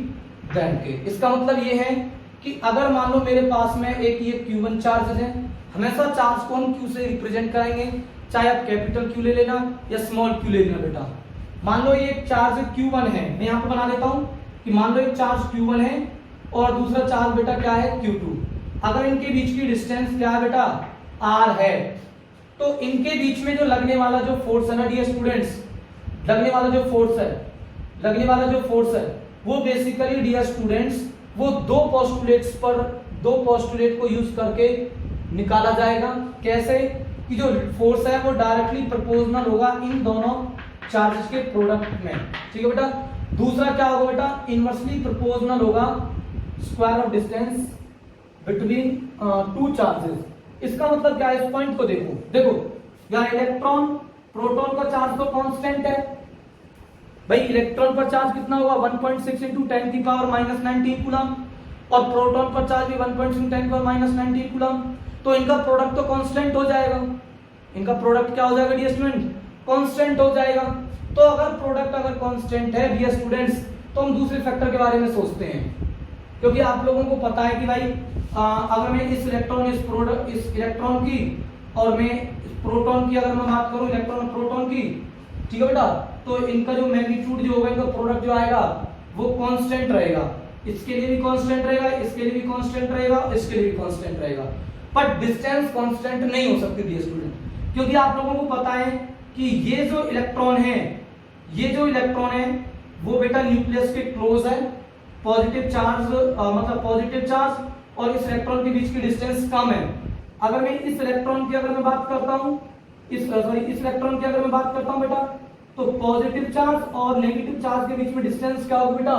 them के। इसका मतलब ये है कि अगर मान लो मेरे पास में एक ये Q1 चार्ज है, हमेशा चार्ज को हम Q से रिप्रेजेंट करेंगे, चाहे आप कैपिटल Q ले लेना या स्मॉल q ले लेना बेटा। मान लो ये चार्ज Q1 है, मैं यहाँ पे बना देता हूँ कि मान लो एक चार्ज Q1 है और दूसरा चार्ज बेटा क्या है Q2। अगर इनके बीच की डिस्टेंस क्या है बेटा, r है, तो इनके बीच में जो लगने वाला जो फोर्स है ना डियर स्टूडेंट्स, लगने वाला जो फोर्स है वो बेसिकली डियर स्टूडेंट्स वो दो पोस्टुलेट को यूज करके निकाला जाएगा। कैसे कि जो फोर्स है वो डायरेक्टली प्रोपोर्शनल होगा इन दोनों चार्जेस के प्रोडक्ट में, ठीक है बेटा। दूसरा क्या होगा बेटा, इनवर्सली प्रोपोर्शनल होगा square of distance between two charges. इसका मतलब क्या है, इस पॉइंट को देखो यार, इलेक्ट्रॉन प्रोटॉन का चार्ज तो कांस्टेंट है भाई, इलेक्ट्रॉन पर चार्ज कितना होगा 1.6 इंटू 10 की पावर -19 कूलम, और प्रोटॉन पर चार्ज भी 1.6 10 की पावर -19 कूलम, तो इनका प्रोडक्ट तो कांस्टेंट हो जाएगा। इनका प्रोडक्ट क्या हो जाएगा डियर स्टूडेंट, कांस्टेंट हो जाएगा। तो अगर प्रोडक्ट अगर कांस्टेंट है डियर स्टूडेंट्स, तो हम दूसरे फैक्टर के बारे में सोचते हैं, क्योंकि आप लोगों को पता है कि भाई अगर मैं इस इलेक्ट्रॉन की और मैं प्रोटॉन की अगर मैं बात करूं, इलेक्ट्रॉन और प्रोटॉन की, ठीक है बेटा, तो इनका जो मैग्नीट्यूड जो होगा, इनका प्रोडक्ट जो आएगा वो कांस्टेंट रहेगा। इसके लिए भी कांस्टेंट रहेगा, इसके लिए भी कांस्टेंट रहेगा, इसके लिए भी कांस्टेंट रहेगा, पर डिस्टेंस कांस्टेंट नहीं हो सकती डियर स्टूडेंट, क्योंकि आप लोगों को पता है कि ये जो इलेक्ट्रॉन है वो बेटा न्यूक्लियस के क्लोज है, पॉजिटिव चार्ज मतलब पॉजिटिव चार्ज और इस इलेक्ट्रॉन के बीच की डिस्टेंस कम है। अगर मैं इस इलेक्ट्रॉन की अगर मैं बात करता हूं, इस इलेक्ट्रॉन की अगर मैं बात करता हूं बेटा, तो पॉजिटिव चार्ज और नेगेटिव चार्ज के बीच में डिस्टेंस क्या होगी बेटा,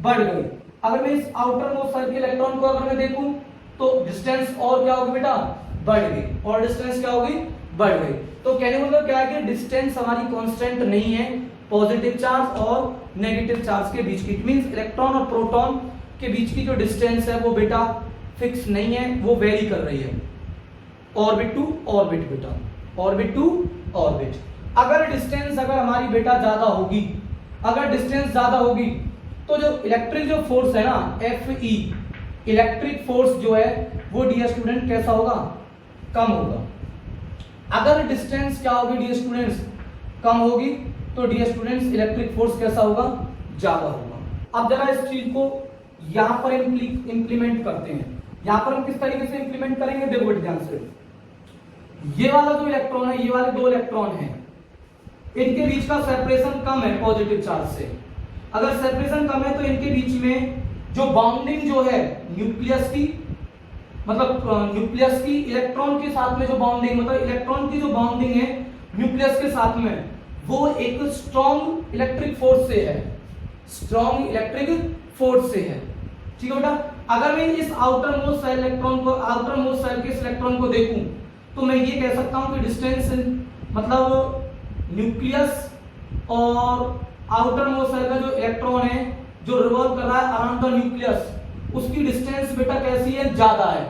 बढ़ गई। अगर मैं इस आउटर मोस्ट साइड के इलेक्ट्रॉन को अगर मैं देखूं, तो डिस्टेंस और क्या होगी बेटा, बढ़ गई, और डिस्टेंस क्या होगी, बढ़ गई। तो कहने का मतलब क्या है कि डिस्टेंस हमारी कांस्टेंट नहीं है पॉजिटिव चार्ज और नेगेटिव चार्ज के बीच की। इट मींस इलेक्ट्रॉन और प्रोटॉन के बीच की जो डिस्टेंस है वो बेटा फिक्स नहीं है, वो वेरी कर रही है, ऑर्बिट टू ऑर्बिट बेटा, ऑर्बिट टू ऑर्बिट। अगर डिस्टेंस अगर हमारी बेटा ज्यादा होगी, अगर डिस्टेंस ज्यादा होगी, तो जो इलेक्ट्रिक जो फोर्स है ना Fe, इलेक्ट्रिक फोर्स जो है वो डियर स्टूडेंट कैसा होगा, कम होगा। अगर डिस्टेंस क्या होगी डियर स्टूडेंट्स, कम होगी, तो डियर स्टूडेंट्स इलेक्ट्रिक फोर्स कैसा होगा, ज्यादा होगा। अब जरा इस चीज को यहां पर इंप्लीमेंट करते हैं। यहां पर हम किस तरीके से इंप्लीमेंट करेंगे, देखो बेटे ध्यान से, ये वाला जो इलेक्ट्रॉन है, ये वाले दो इलेक्ट्रॉन है, इनके बीच का सेपरेशन कम है पॉजिटिव चार्ज से। अगर सेपरेशन कम है तो इनके बीच में जो बाउंडिंग जो है न्यूक्लियस की, मतलब न्यूक्लियस की इलेक्ट्रॉन के साथ में जो बाउंडिंग, मतलब इलेक्ट्रॉन की जो बाउंडिंग है न्यूक्लियस के साथ में, वो एक स्ट्रॉन्ग इलेक्ट्रिक फोर्स से है, स्ट्रॉन्ग इलेक्ट्रिक फोर्स से है, ठीक है बेटा। अगर मैं इस आउटर मोस्ट साइड इलेक्ट्रॉन को, आउटर मोस्ट साइड के इस इलेक्ट्रॉन को देखूं, तो मैं ये कह सकता हूं कि डिस्टेंस मतलब न्यूक्लियस और आउटर मोस्ट साइड का जो इलेक्ट्रॉन है जो रिवॉल्व कर रहा है अराउंड द न्यूक्लियस, उसकी डिस्टेंस बेटा कैसी है, ज्यादा है,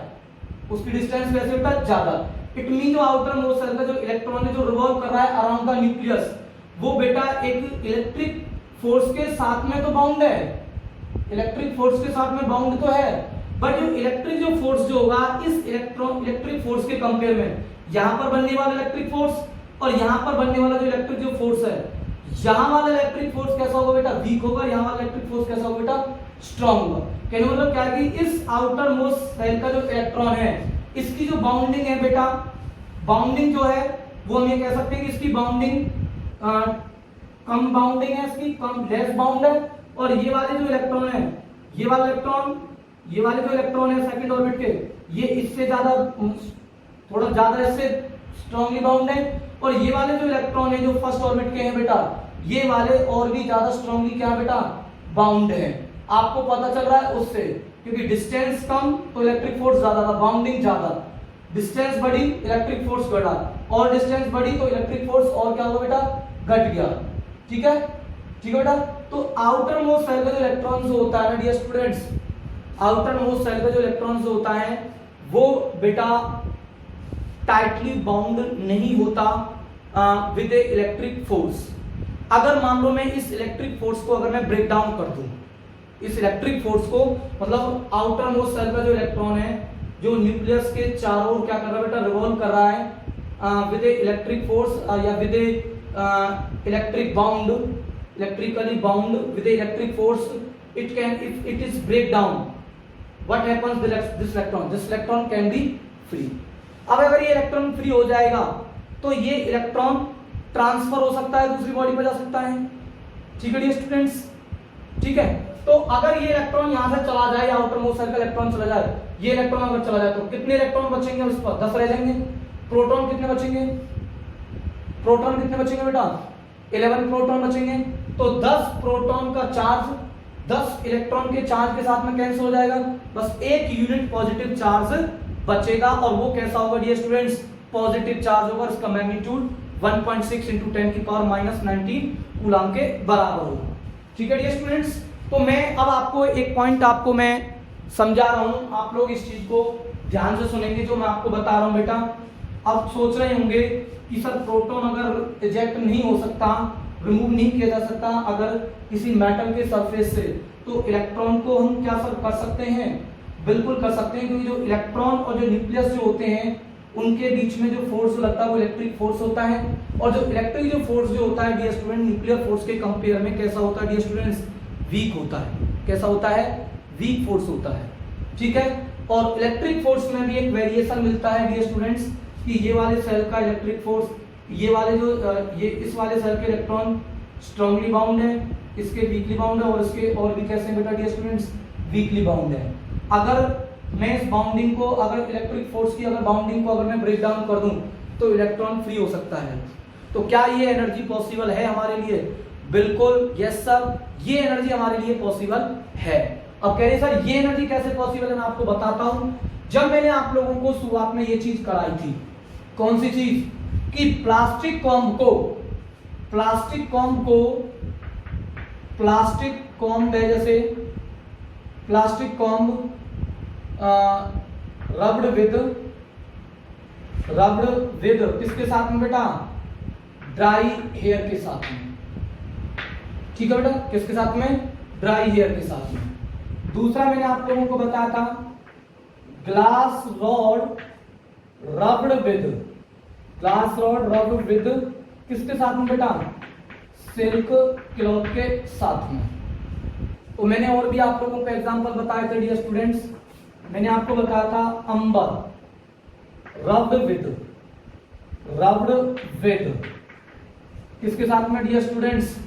उसकी डिस्टेंस कैसी बेटा, ज्यादा। इट मीन जो आउटर मोस्ट साइड का जो इलेक्ट्रॉन है जो रिवॉल्व कर रहा है अराउंड द न्यूक्लियस, वो बेटा एक इलेक्ट्रिक फोर्स के साथ में तो बाउंड है, इलेक्ट्रिक फोर्स के साथ में बाउंड तो है, बट जो इलेक्ट्रिक जो फोर्स जो होगा इस इलेक्ट्रिक फोर्स के कंपेयर में, यहां पर बनने वाला इलेक्ट्रिक फोर्स और यहां पर बनने वाला जो इलेक्ट्रिक जो फोर्स है, यहां वाला इलेक्ट्रिक फोर्स कैसा होगा बेटा, वीक होगा, यहां वाला इलेक्ट्रिक फोर्स कैसा होगा बेटा, स्ट्रांग होगा। कहने मतलब क्या है कि इस आउटर मोस्ट सेल का जो इलेक्ट्रॉन है, इसकी जो बाउंडिंग है बेटा, बाउंडिंग जो है वो हम ये कह सकते हैं कि इसकी बाउंडिंग कम बाउंडिंग है, इसकी कम लेस बाउंड है, और ये वाले जो इलेक्ट्रॉन है, ये वाले जो इलेक्ट्रॉन है सेकंड ऑर्बिट के, ये इससे ज्यादा थोड़ा ज्यादा इससे स्ट्रांगली बाउंड है, और ये वाले जो इलेक्ट्रॉन है जो फर्स्ट ऑर्बिट के हैं बेटा, ये वाले और भी ज्यादा स्ट्रांगली क्या बेटा, बाउंड है। आपको पता चल रहा है उससे क्योंकि डिस्टेंस कम तो इलेक्ट्रिक फोर्स ज्यादा था, बाउंडिंग ज्यादा, डिस्टेंस बढ़ी इलेक्ट्रिक फोर्स बढ़ा, और डिस्टेंस बढ़ी तो इलेक्ट्रिक फोर्स और क्या हुआ बेटा, घट गया। ठीक है, ठीक है बेटा। तो आउटर मोस्ट सेल का जो इलेक्ट्रॉन जो होता है ना dear students, outermost shell का जो इलेक्ट्रॉन जो होता है वो बेटा टाइटली बाउंड नहीं होता विद इलेक्ट्रिक फोर्स। अगर मान लो मैं इस इलेक्ट्रिक फोर्स को अगर मैं ब्रेक डाउन कर दूं, इस इलेक्ट्रिक फोर्स को, मतलब आउटर मोस्ट सेल का जो इलेक्ट्रॉन है जो न्यूक्लियस के चारों ओर क्या कर रहा है बेटा, रिवॉल्व कर रहा है विद इलेक्ट्रिक फोर्स या with electric bound, electrically bound with electric force, it can, if it is break down what happens, this electron can be free. अब अगर ये इलेक्ट्रॉन फ्री हो जाएगा तो ये इलेक्ट्रॉन ट्रांसफर हो सकता है, दूसरी बॉडी पर जा सकता है। ठीक है डियर स्टूडेंट्स, ठीक है। तो अगर ये इलेक्ट्रॉन यहां से चला जाए, आउटर मोस्ट सेल का इलेक्ट्रॉन चला जाए, ये इलेक्ट्रॉन अगर चला जाए तो कितने इलेक्ट्रॉन बचेंगे उस पर, 10 रह जाएंगे। प्रोटॉन कितने बचेंगे, प्रोटॉन कितने बचेंगे बेटा, 11 प्रोटॉन बचेंगे। तो 10 प्रोटॉन का चार्ज 10 इलेक्ट्रॉन के चार्ज के साथ में कैंसिल हो जाएगा, बस एक यूनिट पॉजिटिव चार्ज बचेगा, और वो कैसा होगा डियर स्टूडेंट्स, पॉजिटिव चार्ज होगा, इसका मैग्नीट्यूड 1.6 × 10⁻⁻19 कूलम के बराबर होगा। ठीक है डियर स्टूडेंट्स। तो मैं अब आपको एक पॉइंट आपको मैं समझा रहा हूं, आप लोग इस चीज को ध्यान से सुनेंगे जो मैं आपको बता रहा हूं बेटा। अब सोच रहे होंगे कि सर प्रोटॉन अगर इजेक्ट नहीं हो सकता, रिमूव नहीं किया जा सकता अगर किसी मेटल के सरफेस से, तो इलेक्ट्रॉन को हम क्या सर कर सकते हैं, बिल्कुल कर सकते हैं, क्योंकि जो इलेक्ट्रॉन और जो न्यूक्लियस जो होते हैं उनके बीच में जो फोर्स लगता है वो इलेक्ट्रिक फोर्स होता है, और जो इलेक्ट्रिक जो फोर्स जो होता है डियर स्टूडेंट न्यूक्लियर फोर्स के कंपेयर में कैसा होता है डियर स्टूडेंट्स, वीक होता है। कैसा होता है, वीक फोर्स होता है। ठीक है, और इलेक्ट्रिक फोर्स में भी एक वेरिएशन मिलता है डियर स्टूडेंट्स कि ये वाले सेल का इलेक्ट्रिक फोर्स, ये वाले जो ये इस वाले सेल के इलेक्ट्रॉन स्ट्रांगली बाउंड है, इसके वीकली बाउंड है, और इसके और भी कैसे बेटा डियर स्टूडेंट्स, वीकली बाउंड है। अगर मैं इस बाउंडिंग को, अगर इलेक्ट्रिक फोर्स की अगर बाउंडिंग को अगर मैं ब्रेक डाउन कर दूं तो इलेक्ट्रॉन फ्री हो सकता है। तो क्या ये एनर्जी पॉसिबल है हमारे लिए, बिल्कुल यस सर, ये एनर्जी हमारे लिए पॉसिबल है। अब कह रहे सर ये एनर्जी कैसे पॉसिबल है, मैं आपको बताता हूं। जब मैंने आप लोगों को शुरुआत में ये चीज कराई थी, कौन सी चीज, कि प्लास्टिक कॉम्ब है, जैसे प्लास्टिक कॉम्ब रब्ड विद किसके साथ में बेटा, ड्राई हेयर के साथ में। ठीक है बेटा, किसके साथ में, ड्राई हेयर के साथ में। दूसरा मैंने आप लोगों को बताया था ग्लास रॉड रब्ड विद किसके साथ में बेटा, सिल्क क्लॉथ के साथ में। तो मैंने और भी आप लोगों को एग्जांपल बताए थे डियर स्टूडेंट्स, मैंने आपको बताया था अंबर रब्ड विद किसके साथ में डियर स्टूडेंट्स,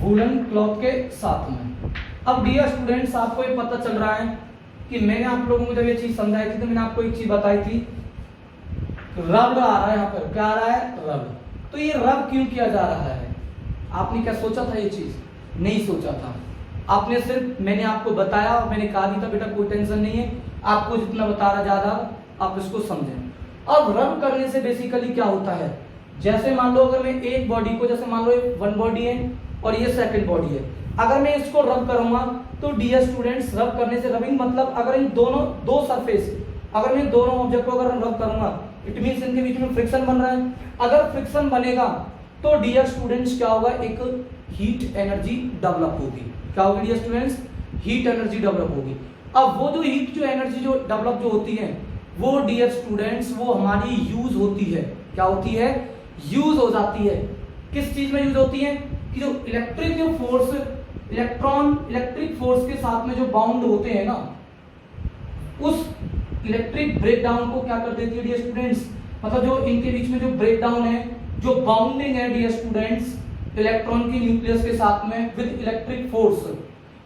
वूलन क्लॉथ के साथ में। अब डियर स्टूडेंट्स आपको ये पता चल रहा है कि मैंने आप लोगों को जब ये चीज समझाई थी तो मैंने आपको एक चीज बताई थी, रब्ड आ रहा है यहाँ पर, क्या आ रहा है, रब्ड। तो ये रब क्यों किया जा रहा है, आपने क्या सोचा था, ये चीज नहीं सोचा था आपने, सिर्फ मैंने आपको बताया और मैंने कहा भी था बेटा कोई टेंशन नहीं है, आपको जितना बता रहा ज्यादा आप इसको समझें। अब रब करने से बेसिकली क्या होता है, जैसे मान लो अगर मैं एक बॉडी को, जैसे मान लो वन बॉडी है और ये सेकंड बॉडी है, अगर मैं इसको रब करूंगा तो डियर स्टूडेंट्स रब करने से, रबिंग मतलब अगर इन दोनों दो सरफेस, अगर मैं दोनों ऑब्जेक्ट को अगर रब करूंगा इट मींस इनके बीच में फ्रिक्शन बन रहा है। अगर फ्रिक्शन बनेगा तो डियर स्टूडेंट्स क्या होगा, एक हीट एनर्जी डेवलप होगी। क्या होगी dear students, heat energy develop होगी। अब वो जो हीट जो एनर्जी जो डेवलप जो होती है वो डियर स्टूडेंट्स वो हमारी यूज होती है, क्या होती है, यूज हो जाती है। किस चीज में यूज होती है, कि जो इलेक्ट्रिक जो फोर्स, इलेक्ट्रॉन इलेक्ट्रिक फोर्स के साथ में जो बाउंड होते हैं ना, उस इलेक्ट्रिक ब्रेकडाउन को क्या कर देती है डियर स्टूडेंट्स, मतलब जो इनके बीच में जो ब्रेकडाउन है, जो बाउंडिंग है डियर स्टूडेंट्स इलेक्ट्रॉन की न्यूक्लियस के साथ में विद इलेक्ट्रिक फोर्स,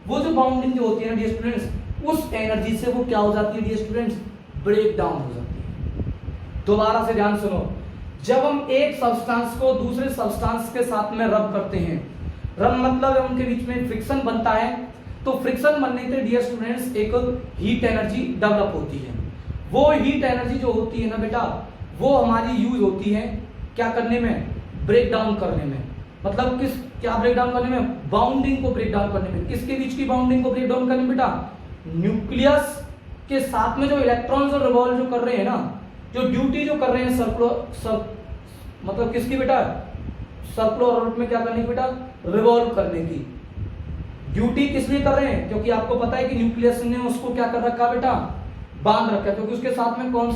वो जो बाउंडिंग जो होती है ना डियर स्टूडेंट्स, उस एनर्जी से वो क्या हो जाती है डियर स्टूडेंट्स, ब्रेक डाउन हो जाती है। दोबारा से ध्यान सुनो, जब हम एक सब्सटेंस को दूसरे सब्सटेंस के साथ में रब करते हैं रब मतलब है उनके बीच में फ्रिक्शन बनता है। तो फ्रिक्शन बनने से डियर स्टूडेंट्स एक हीट एनर्जी डेवलप होती है। वो हीट एनर्जी जो होती है ना बेटा, वो हमारी यूज होती है क्या करने में, ब्रेक डाउन करने में। मतलब किस क्या ब्रेक डाउन करने में, बाउंडिंग को ब्रेक डाउन करने में। किसके बीच की बाउंडिंग को ब्रेक डाउन करने में बेटा, न्यूक्लियस के साथ में जो इलेक्ट्रॉन्स और रिवॉल्व जो कर रहे हैं ना, जो ड्यूटी जो कर रहे हैं मतलब किसकी बेटा, सर्कुलर ऑर्बिट में क्या करने की बेटा, रिवॉल्व करने की ड्यूटी किस लिए कर रहे हैं, क्योंकि आपको पता है कि न्यूक्लियस ने उसको क्या कर रखा बेटा, बांध रखा है, क्योंकि उसके साथ में कौन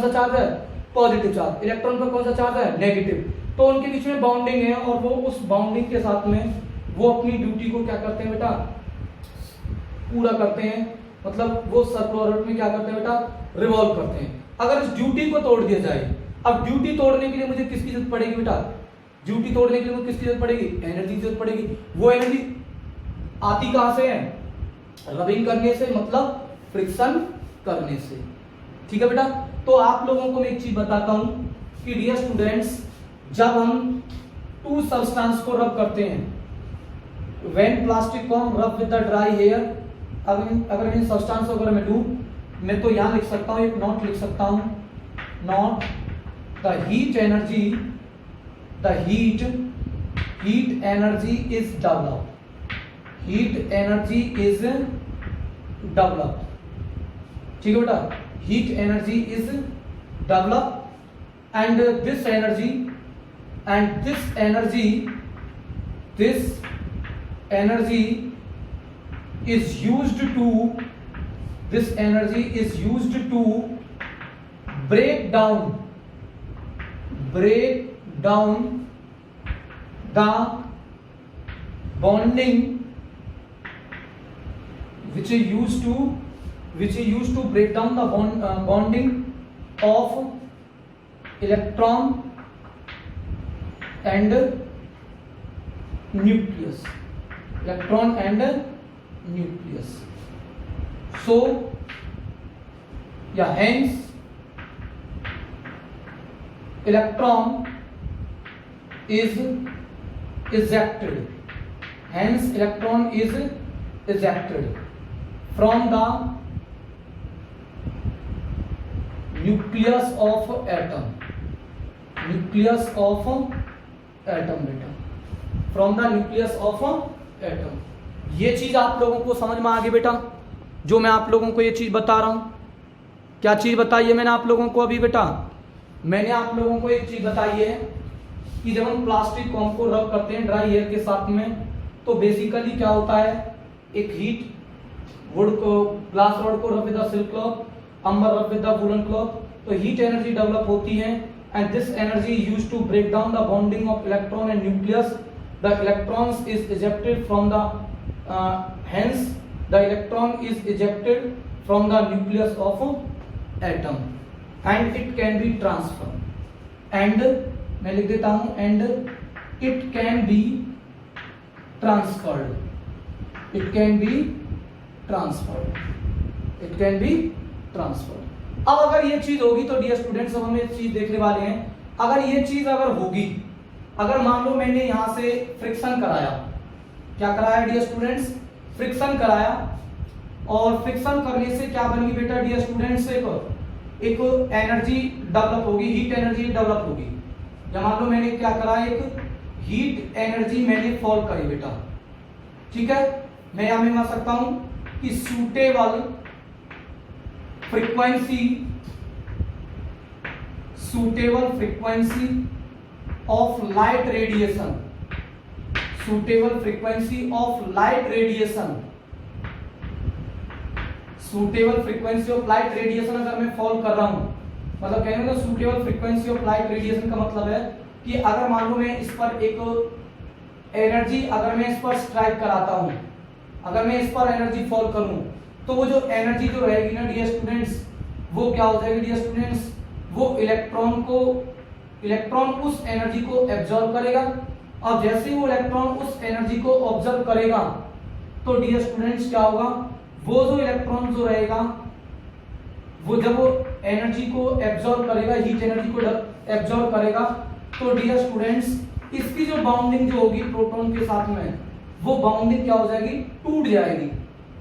सा चार्ज है, पॉजिटिव चार्ज। इलेक्ट्रॉन पर कौन सा चार्ज है, नेगेटिव। तो उनके बीच में बाउंडिंग है और वो उस बाउंडिंग के साथ में वो अपनी ड्यूटी को क्या करते हैं बेटा, पूरा करते हैं। मतलब वो सर्कुलर ऑर्बिट में क्या करते हैं बेटा, रिवॉल्व करते हैं। अगर इस ड्यूटी को तोड़ दिया जाए, अब ड्यूटी तोड़ने के लिए मुझे किसकी जरूरत पड़ेगी बेटा, ड्यूटी तोड़ने के लिए मुझे किसकी जरूरत पड़ेगी, एनर्जी की जरूरत पड़ेगी। वो एनर्जी आती कहां से है, रबिंग करने से, मतलब फ्रिक्शन करने से। ठीक है बेटा। तो आप लोगों को मैं एक चीज बताता हूं कि डियर स्टूडेंट्स, जब हम टू सब्सटेंस को रब करते हैं, व्हेन प्लास्टिक को हम रब विद द ड्राई हेयर, अगर इन सब्सटेंस को अगर मैं लूं, मैं तो यहां लिख सकता हूं, एक नोट लिख सकता हूं, note the heat energy is developed, heat energy is developed. ठीक है बेटा, heat energy is developed and this energy is used to break down the bonding which is used to break down the bonding of electron and nucleus, so yeah, hence electron is ejected from the nucleus of atom बेटा, from the nucleus of atom। ये चीज आप लोगों को समझ में आ गई बेटा, जो मैं आप लोगों को ये चीज बता रहा हूं। क्या चीज बताई है मैंने आप लोगों को अभी बेटा, मैंने आप लोगों को एक चीज बताई है कि जब हम प्लास्टिक कॉम को रब करते हैं ड्राई एयर के साथ में, तो बेसिकली क्या होता है, एक हीट वुड को, ग्लास रॉड को rub with the silk cloth, amber rub with the woollen cloth, तो हीट एनर्जी डेवलप होती है and this energy used to break down the bonding of electron and nucleus. The electrons is ejected from the hence the electron is ejected from the nucleus of atom and it can be transferred and मैं लिख देता हूं and it can be transferred अब अगर ये चीज होगी तो डियर स्टूडेंट्स, अब हम एक चीज देखने वाले हैं। अगर ये चीज अगर होगी, अगर मान लो मैंने यहां से फ्रिक्शन कराया, क्या कराया डियर स्टूडेंट्स, फ्रिक्शन कराया, और फ्रिक्शन करने से क्या बनेगी बेटा डियर स्टूडेंट्स, एक एनर्जी डेवलप होगी, हीट एनर्जी डेवलप होगी। या मान लो मैंने क्या करा, एक हीट एनर्जी मैंने फॉल करी बेटा। ठीक है, मैं यहां में मान सकता हूं कि suitable frequency of light radiation, suitable frequency of light radiation अगर मैं फॉल कर रहा हूं, मतलब कहने का suitable frequency of light radiation का मतलब है कि अगर मान लो मैं इस पर एक एनर्जी, अगर मैं इस पर स्ट्राइक कराता हूं, अगर मैं इस पर एनर्जी फॉल करूं, तो वो जो एनर्जी जो रहेगी ना डियर स्टूडेंट्स, वो क्या हो जाएगी डियर स्टूडेंट्स, वो इलेक्ट्रॉन उस एनर्जी को एब्जॉर्ब करेगा। और जैसे ही वो इलेक्ट्रॉन उस एनर्जी को ऑब्जर्व करेगा, तो डियर स्टूडेंट्स क्या होगा, वो जो इलेक्ट्रॉन जो रहेगा, वो जब वो एनर्जी को एब्जॉर्ब करेगा, हीट एनर्जी को एब्जॉर्ब करेगा, तो डियर स्टूडेंट्स इसकी जो बाउंडिंग जो होगी प्रोटॉन के साथ में, वो बाउंडिंग क्या हो जाएगी, टूट जाएगी।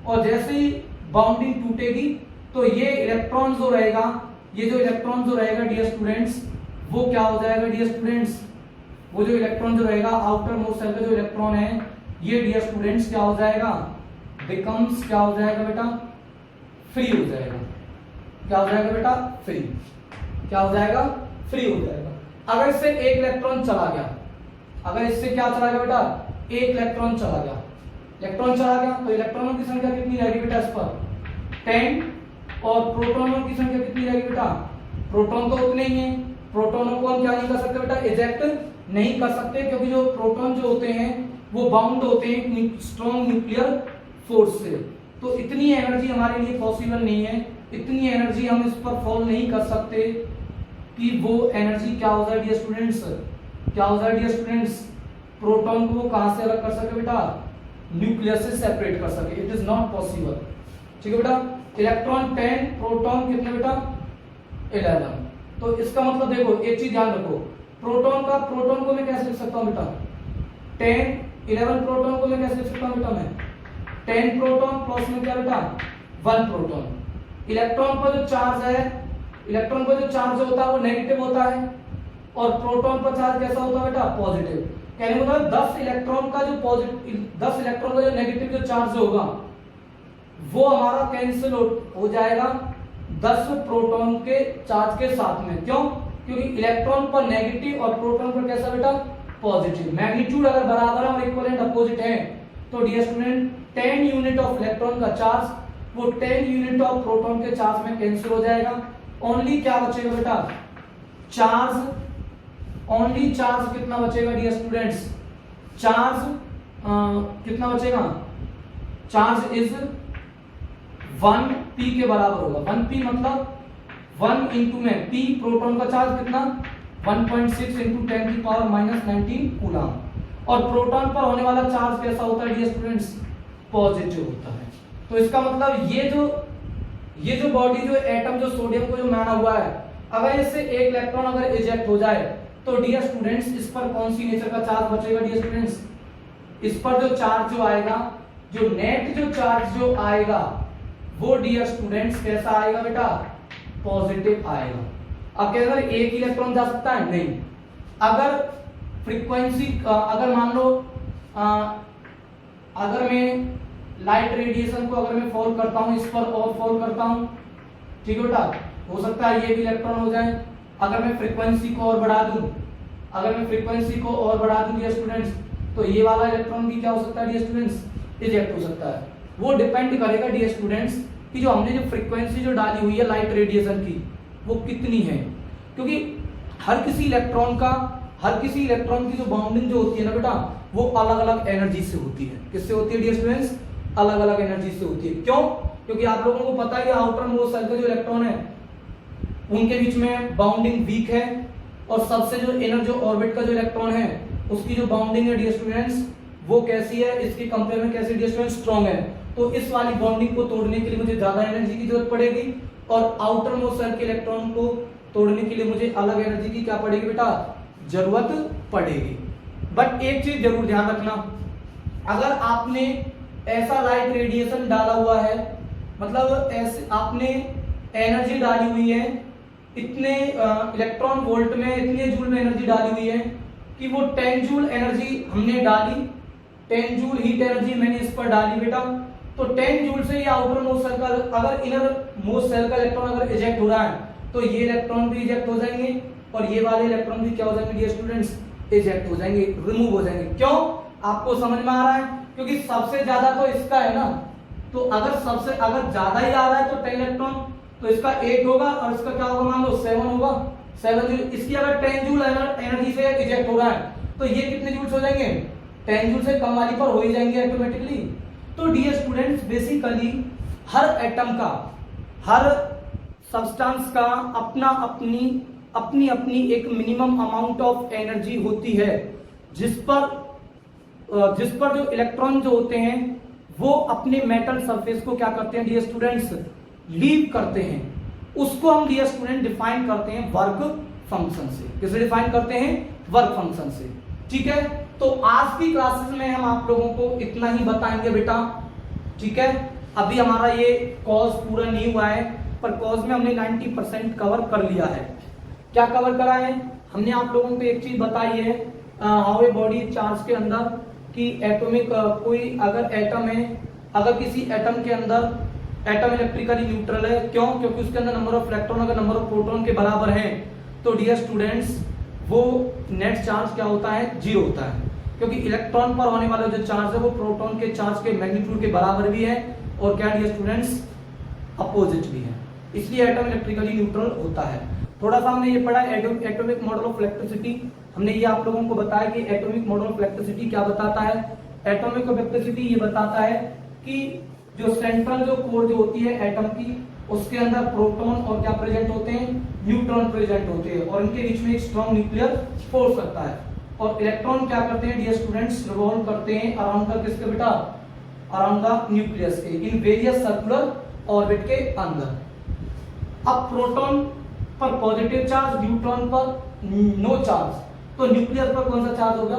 और जैसे ही बाउंडिंग टूटेगी तो ये इलेक्ट्रॉन जो रहेगा, ये जो इलेक्ट्रॉन जो रहेगा डियर स्टूडेंट्स, वो क्या हो जाएगा डियर स्टूडेंट्स, वो जो इलेक्ट्रॉन जो रहेगा आउटर मोस्ट सेल का जो इलेक्ट्रॉन है, ये डियर स्टूडेंट्स क्या हो जाएगा, बिकम्स क्या हो जाएगा बेटा, फ्री हो जाएगा। क्या हो जाएगा बेटा, फ्री। क्या हो जाएगा, फ्री हो जाएगा। अगर इससे एक इलेक्ट्रॉन चला गया, अगर इससे क्या चला गया बेटा, एक इलेक्ट्रॉन चला गया, इलेक्ट्रॉन चला गया तो इलेक्ट्रॉनों की संख्या कितनी रहेगी बेटा इस पर, 10, और प्रोटॉनों की संख्या कितनी रहेगी बेटा, प्रोटॉन तो उतने ही हैं, प्रोटॉनों को हम क्या नहीं कर सकते बेटा, इजेक्ट नहीं कर सकते, क्योंकि जो प्रोटॉन जो होते हैं वो बाउंड होते हैं स्ट्रॉन्ग न्यूक्लियर फोर्स से। तो इतनी एनर्जी हमारे लिए पॉसिबल नहीं है, इतनी एनर्जी हम इस पर फॉल नहीं कर सकते कि वो एनर्जी क्या हो जाए डियर स्टूडेंट्स, क्या हो जाए डियर स्टूडेंट्स, प्रोटॉन को वो कहां से अलग कर सके बेटा, न्यूक्लियस से सेपरेट कर सके। It is not possible. ठीक है बेटा, इलेक्ट्रॉन 10, प्रोटॉन कितने बेटा, 11। तो इसका मतलब देखो एक चीज ध्यान रखो, प्रोटॉन को मैं कैसे लिख सकता हूं बेटा, 10, 11 प्रोटॉन को मैं कैसे लिख सकता हूं बेटा, मैं 10 प्रोटॉन प्लस में क्या बेटा 1 प्रोटॉन। इलेक्ट्रॉन पर जो चार्ज है, इलेक्ट्रॉन पर जो चार्ज होता है वो नेगेटिव होता है, और प्रोटॉन पर चार्ज कैसा होता है बेटा, पॉजिटिव। कहने मतलब 10 इलेक्ट्रॉन का जो पॉजिटिव, 10 इलेक्ट्रॉन का जो नेगेटिव जो चार्ज होगा वो हमारा कैंसिल हो जाएगा 10 प्रोटॉन के चार्ज के साथ में। क्यों, क्योंकि इलेक्ट्रॉन पर नेगेटिव और प्रोटॉन पर कैसा बेटा, पॉजिटिव। मैग्नीट्यूड अगर बराबर है और इक्विवेलेंट अपोजिट है तो dear student 10 unit of electron का चार्ज वो 10 यूनिट ऑफ प्रोटॉन के चार्ज में कैंसिल हो जाएगा। ओनली क्या बचेगा बेटा, चार्ज, ओनली चार्ज कितना बचेगा डियर स्टूडेंट्स, चार्ज कितना बचेगा, चार्ज इज 1p के बराबर होगा। 1p मतलब 1 इंटू में p, प्रोटॉन का चार्ज कितना 1.6 इंटू 10 की पावर -19 कूलम, और प्रोटॉन पर होने वाला चार्ज कैसा होता है डियर स्टूडेंट्स, पॉजिटिव होता है। तो इसका मतलब ये जो बॉडी जो एटम जो सोडियम को जो माना हुआ है, अगर इससे एक इलेक्ट्रॉन अगर इजेक्ट हो जाए तो डियर स्टूडेंट्स इस पर कौन सी नेचर का चार्ज बचेगा डियर स्टूडेंट्स, इस पर जो चार्ज जो आएगा, जो नेट जो चार्ज जो आएगा वो डियर स्टूडेंट्स कैसा आएगा बेटा, पॉजिटिव आएगा। अब क्या अगर एक इलेक्ट्रॉन जा सकता है, नहीं। अगर फ्रीक्वेंसी अगर मान लो अगर मैं लाइट रेडिएशन को अगर मैं फॉल करता हूं, इस पर और फॉल करता हूं, ठीक है बेटा, हो सकता है ये भी इलेक्ट्रॉन हो जाए। अगर मैं फ्रीक्वेंसी को और बढ़ा दूं, अगर मैं फ्रीक्वेंसी को और बढ़ा दूं डियर स्टूडेंट्स, तो ये वाला इलेक्ट्रॉन भी क्या हो सकता है डियर स्टूडेंट्स, इजेक्ट हो सकता है। वो डिपेंड करेगा डियर स्टूडेंट्स कि जो हमने जो फ्रीक्वेंसी जो डाली हुई है लाइट रेडिएशन की वो कितनी है, क्योंकि हर किसी इलेक्ट्रॉन की जो बाउंडिंग जो होती है ना बेटा, वो अलग अलग एनर्जी से होती है। किससे होती है डियर स्टूडेंट्स, अलग अलग एनर्जी से होती है। क्यों, क्योंकि आप लोगों को पता है कि आउटर मोस्ट सेल के जो इलेक्ट्रॉन है उनके बीच में बाउंडिंग वीक है, और सबसे जो इनर जो ऑर्बिट का जो इलेक्ट्रॉन है उसकी जो बाउंडिंग है डियर स्टूडेंट्स वो कैसी है, इसके कंपेयर में कैसी डियर स्टूडेंट्स, स्ट्रॉन्ग है। तो इस वाली बॉन्डिंग को तोड़ने के लिए मुझे ज्यादा एनर्जी की जरूरत पड़ेगी, और आउटर मोस्ट सेल के इलेक्ट्रॉन को तोड़ने के लिए मुझे अलग एनर्जी की क्या पड़ेगी बेटा, जरूरत पड़ेगी। बट एक चीज जरूर ध्यान रखना, अगर आपने ऐसा लाइट रेडिएशन डाला हुआ है, मतलब ऐसे आपने एनर्जी डाली हुई है इतने इलेक्ट्रॉन वोल्ट में, इतने जूल में एनर्जी डाली हुई है कि वो 10 जूल एनर्जी हमने डाली, 10 जूल हीट एनर्जी मैंने इस पर डाली बेटा, तो 10 जूल से ये आउटर मोस्ट सेल का, अगर इनर मोस्ट सेल का इलेक्ट्रॉन अगर इजेक्ट हो रहा है तो ये इलेक्ट्रॉन भी इजेक्ट हो जाएंगे, और ये वाले इलेक्ट्रॉन भी क्या हो जाएंगे डियर स्टूडेंट्स, इजेक्ट हो जाएंगे, रिमूव हो जाएंगे। क्यों, आपको समझ में आ रहा है, क्योंकि सबसे ज्यादा तो इसका है ना, तो अगर ज्यादा ही आ रहा है तो 10 इलेक्ट्रॉन, तो इसका 8 होगा और इसका क्या होगा, मान लो 7 होगा, 7 जूल। इसकी अगर 10 जूल एनर्जी से इजेक्ट हो रहा है तो ये कितने जूल्स हो जाएंगे, 10 जूल से कम वाली पर हो ही जाएंगे ऑटोमेटिकली। तो डियर स्टूडेंट्स बेसिकली हर एटम का, हर सब्सटेंस का अपनी अपनी एक मिनिमम अमाउंट ऑफ एनर्जी होती है, जिस पर जो इलेक्ट्रॉन जो होते हैं वो अपने मेटल सरफेस को क्या करते हैं डियर स्टूडेंट्स, लीव करते हैं। उसको हम डियर स्टूडेंट डिफाइन करते हैं वर्क फंक्शन से। किसे डिफाइन करते हैं, वर्क फंक्शन से। ठीक है, तो आज की क्लासेस में हम आप लोगों को इतना ही बताएंगे बेटा। ठीक है, अभी हमारा ये कॉज पूरा नहीं हुआ है, पर कॉज में हमने 90% कवर कर लिया है। क्या कवर करा है हमने? आप लोगों को एक चीज बताई है, हाउ ए बॉडी चार्ज के अंदर कि एटॉमिक कोई अगर एटम है, अगर किसी एटम के अंदर एटम इलेक्ट्रिकली न्यूट्रल है, क्यों? क्योंकि उसके अंदर नंबर ऑफ इलेक्ट्रॉन अगर नंबर ऑफ प्रोटॉन के बराबर है तो डियर स्टूडेंट्स वो नेट चार्ज क्या होता है? जीरो होता है, क्योंकि इलेक्ट्रॉन पर होने वाला जो चार्ज है वो प्रोटॉन के चार्ज के मैग्नीट्यूड के बराबर भी है और क्या डियर स्टूडेंट्स अपोजिट भी है, इसलिए एटम इलेक्ट्रिकली न्यूट्रल होता है। थोड़ा सा हमने ये पढ़ा एटॉमिक मॉडल ऑफ इलेक्ट्रिसिटी, हमने ये आप लोगों को बताया कि एटॉमिक मॉडल ऑफ इलेक्ट्रिसिटी क्या बताता है। एटॉमिक ऑफ इलेक्ट्रिसिटी ये बताता है कि जो सेंट्रल जो कोर जो होती है एटम की, उसके अंदर प्रोटॉन और क्या प्रेजेंट होते हैं? न्यूट्रॉन प्रेजेंट होते हैं, और इनके बीच में एक स्ट्रॉन्ग न्यूक्लियर फोर्स लगता है। और इलेक्ट्रॉन क्या करते हैं डियर स्टूडेंट्स? रिवॉल्व करते हैं अराउंड द किसके बेटा? अराउंड द न्यूक्लियस के, इन वेरियस सर्कुलर ऑर्बिट के अंदर। अब प्रोटॉन पर पॉजिटिव चार्ज, न्यूट्रॉन पर नो चार्ज, तो न्यूक्लियस पर कौन सा चार्ज होगा?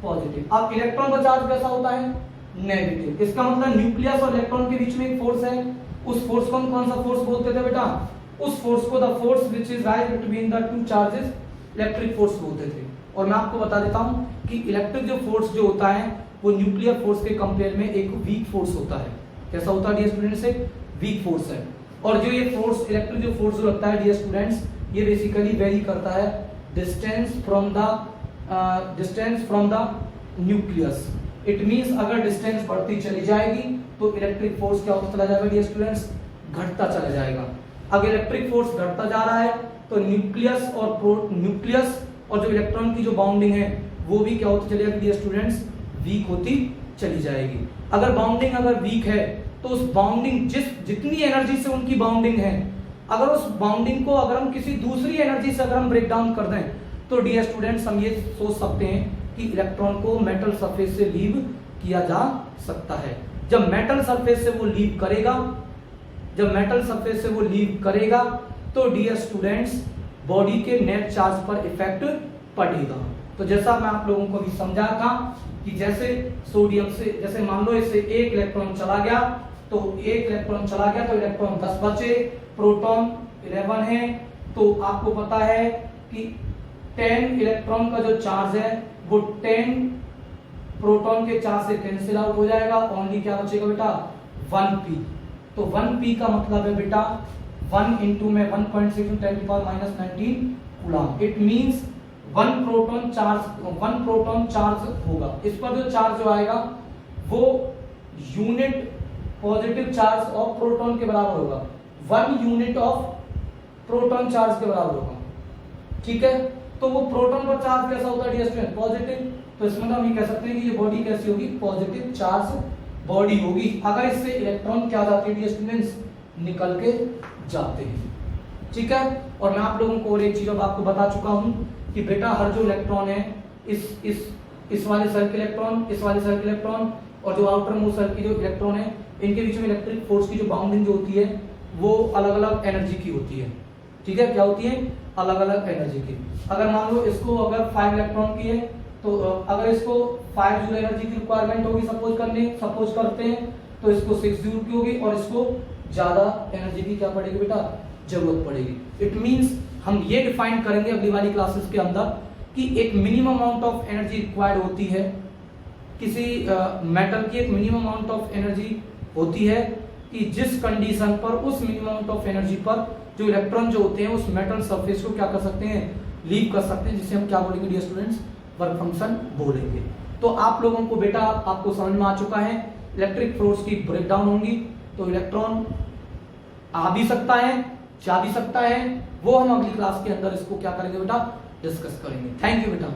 पॉजिटिव। अब इलेक्ट्रॉन का चार्ज कैसा होता है? नेगेटिव। इसका मतलब न्यूक्लियस और इलेक्ट्रॉन के बीच में एक फोर्स है, उस फोर्स को हम कौन सा फोर्स बोलते थे बेटा? उस फोर्स को the force which is rise between the two charges electric force बोलते थे। और मैं आपको बता देता हूं कि इलेक्ट्रिक जो फोर्स जो होता है वो न्यूक्लियर फोर्स के कंपेयर में एक वीक फोर्स होता है। कैसा होता है डियर स्टूडेंट्स? एक वीक फोर्स है। और जो ये फोर्स इलेक्ट्रिक जो फोर्स जो लगता है डियर स्टूडेंट्स, ये बेसिकली वेरी करता है distance from the nucleus. It means अगर डिस्टेंस बढ़ती चली जाएगी तो इलेक्ट्रिक फोर्स क्या होता चला जाएगा डियर स्टूडेंट्स? घटता चला जाएगा। अगर इलेक्ट्रिक फोर्स घटता जा रहा है तो न्यूक्लियस और जो इलेक्ट्रॉन की जो बाउंडिंग है वो भी क्या होती चली जाएगी डियर स्टूडेंट्स? वीक होती चली जाएगी। अगर बाउंडिंग अगर वीक है तो उस बाउंडिंग जितनी एनर्जी से उनकी बाउंडिंग है, अगर उस बाउंडिंग को अगर हम किसी दूसरी एनर्जी से अगर हम ब्रेक डाउन कर दें तो डियर स्टूडेंट्स हम ये सोच सकते हैं कि इलेक्ट्रॉन को मेटल सरफेस से लीव किया जा सकता है। जब मेटल सरफेस से वो लीव करेगा तो डियर स्टूडेंट्स बॉडी के नेट चार्ज पर इफेक्ट पड़ेगा। तो जैसा मैं आप लोगों को भी समझा था कि जैसे सोडियम से, जैसे मान लो इससे एक इलेक्ट्रॉन चला गया तो इलेक्ट्रॉन 10 बचे, प्रोटॉन 11 है, तो आपको पता है कि 10 इलेक्ट्रॉन का जो चार्ज है वो 10 प्रोटॉन के चार्ज से कैंसिल आउट हो जाएगा, ओनली क्या बचेगा बेटा? 1p। तो 1p का मतलब है बेटा 1 इंटू में 1.6 × 10⁻⁻19 coulomb. It means 1 proton charge होगा। इस पर जो चार्ज जो आएगा वो unit positive charge of proton के बराबर होगा, 1 यूनिट ऑफ प्रोटॉन चार्ज के बराबर होगा। ठीक है, तो वो प्रोटॉन पर चार्ज कैसा होता है डियर स्टूडेंट? पॉजिटिव। तो इसमें हम ये कह सकते हैं कि ये बॉडी कैसी होगी? पॉजिटिव चार्ज बॉडी होगी। अगर इससे इलेक्ट्रॉन क्या जाते हैं डियर स्टूडेंट्स? निकल के जाते हैं। ठीक है, और मैं आप लोगों को और एक चीज अब आपको बता चुका हूं कि बेटा हर जो इलेक्ट्रॉन है, इस वाले सेल के इलेक्ट्रॉन, इस वाले सेल के इलेक्ट्रॉन और जो आउटर मोस्ट सेल की जो इलेक्ट्रॉन है, इनके बीच में इलेक्ट्रिक फोर्स की जो बाउंडिंग जो होती है वो अलग अलग एनर्जी की होती है। ठीक है, क्या होती है? अलग अलग एनर्जी की। अगर मान लो इसको अगर 5 इलेक्ट्रॉन की है तो अगर इसको 5 जूल एनर्जी की रिक्वायरमेंट होगी सपोज करते हैं, तो इसको 6 जूल की होगी और इसको ज्यादा एनर्जी की क्या पड़ेगी बेटा? जरूरत पड़ेगी। इट मींस हम ये डिफाइन करेंगे अगली वाली क्लासेस के अंदर कि एक minimum amount of energy required होती है, किसी मेटल की एक मिनिमम अमाउंट ऑफ एनर्जी होती है कि जिस कंडीशन पर उस मिनिमम अमाउंट ऑफ एनर्जी पर जो इलेक्ट्रॉन जो होते हैं उस मेटल सरफेस को क्या कर सकते हैं? लीव कर सकते हैं, जिसे हम क्या बोलेंगे डियर स्टूडेंट्स? वर्क फंक्शन बोलेंगे। तो आप लोगों को बेटा आपको समझ में आ चुका है इलेक्ट्रिक फोर्स की ब्रेकडाउन होंगी तो इलेक्ट्रॉन आ भी सकता है, जा भी सकता है, वो हम अगली क्लास के अंदर इसको क्या करेंगे बेटा? डिस्कस करेंगे। थैंक यू बेटा।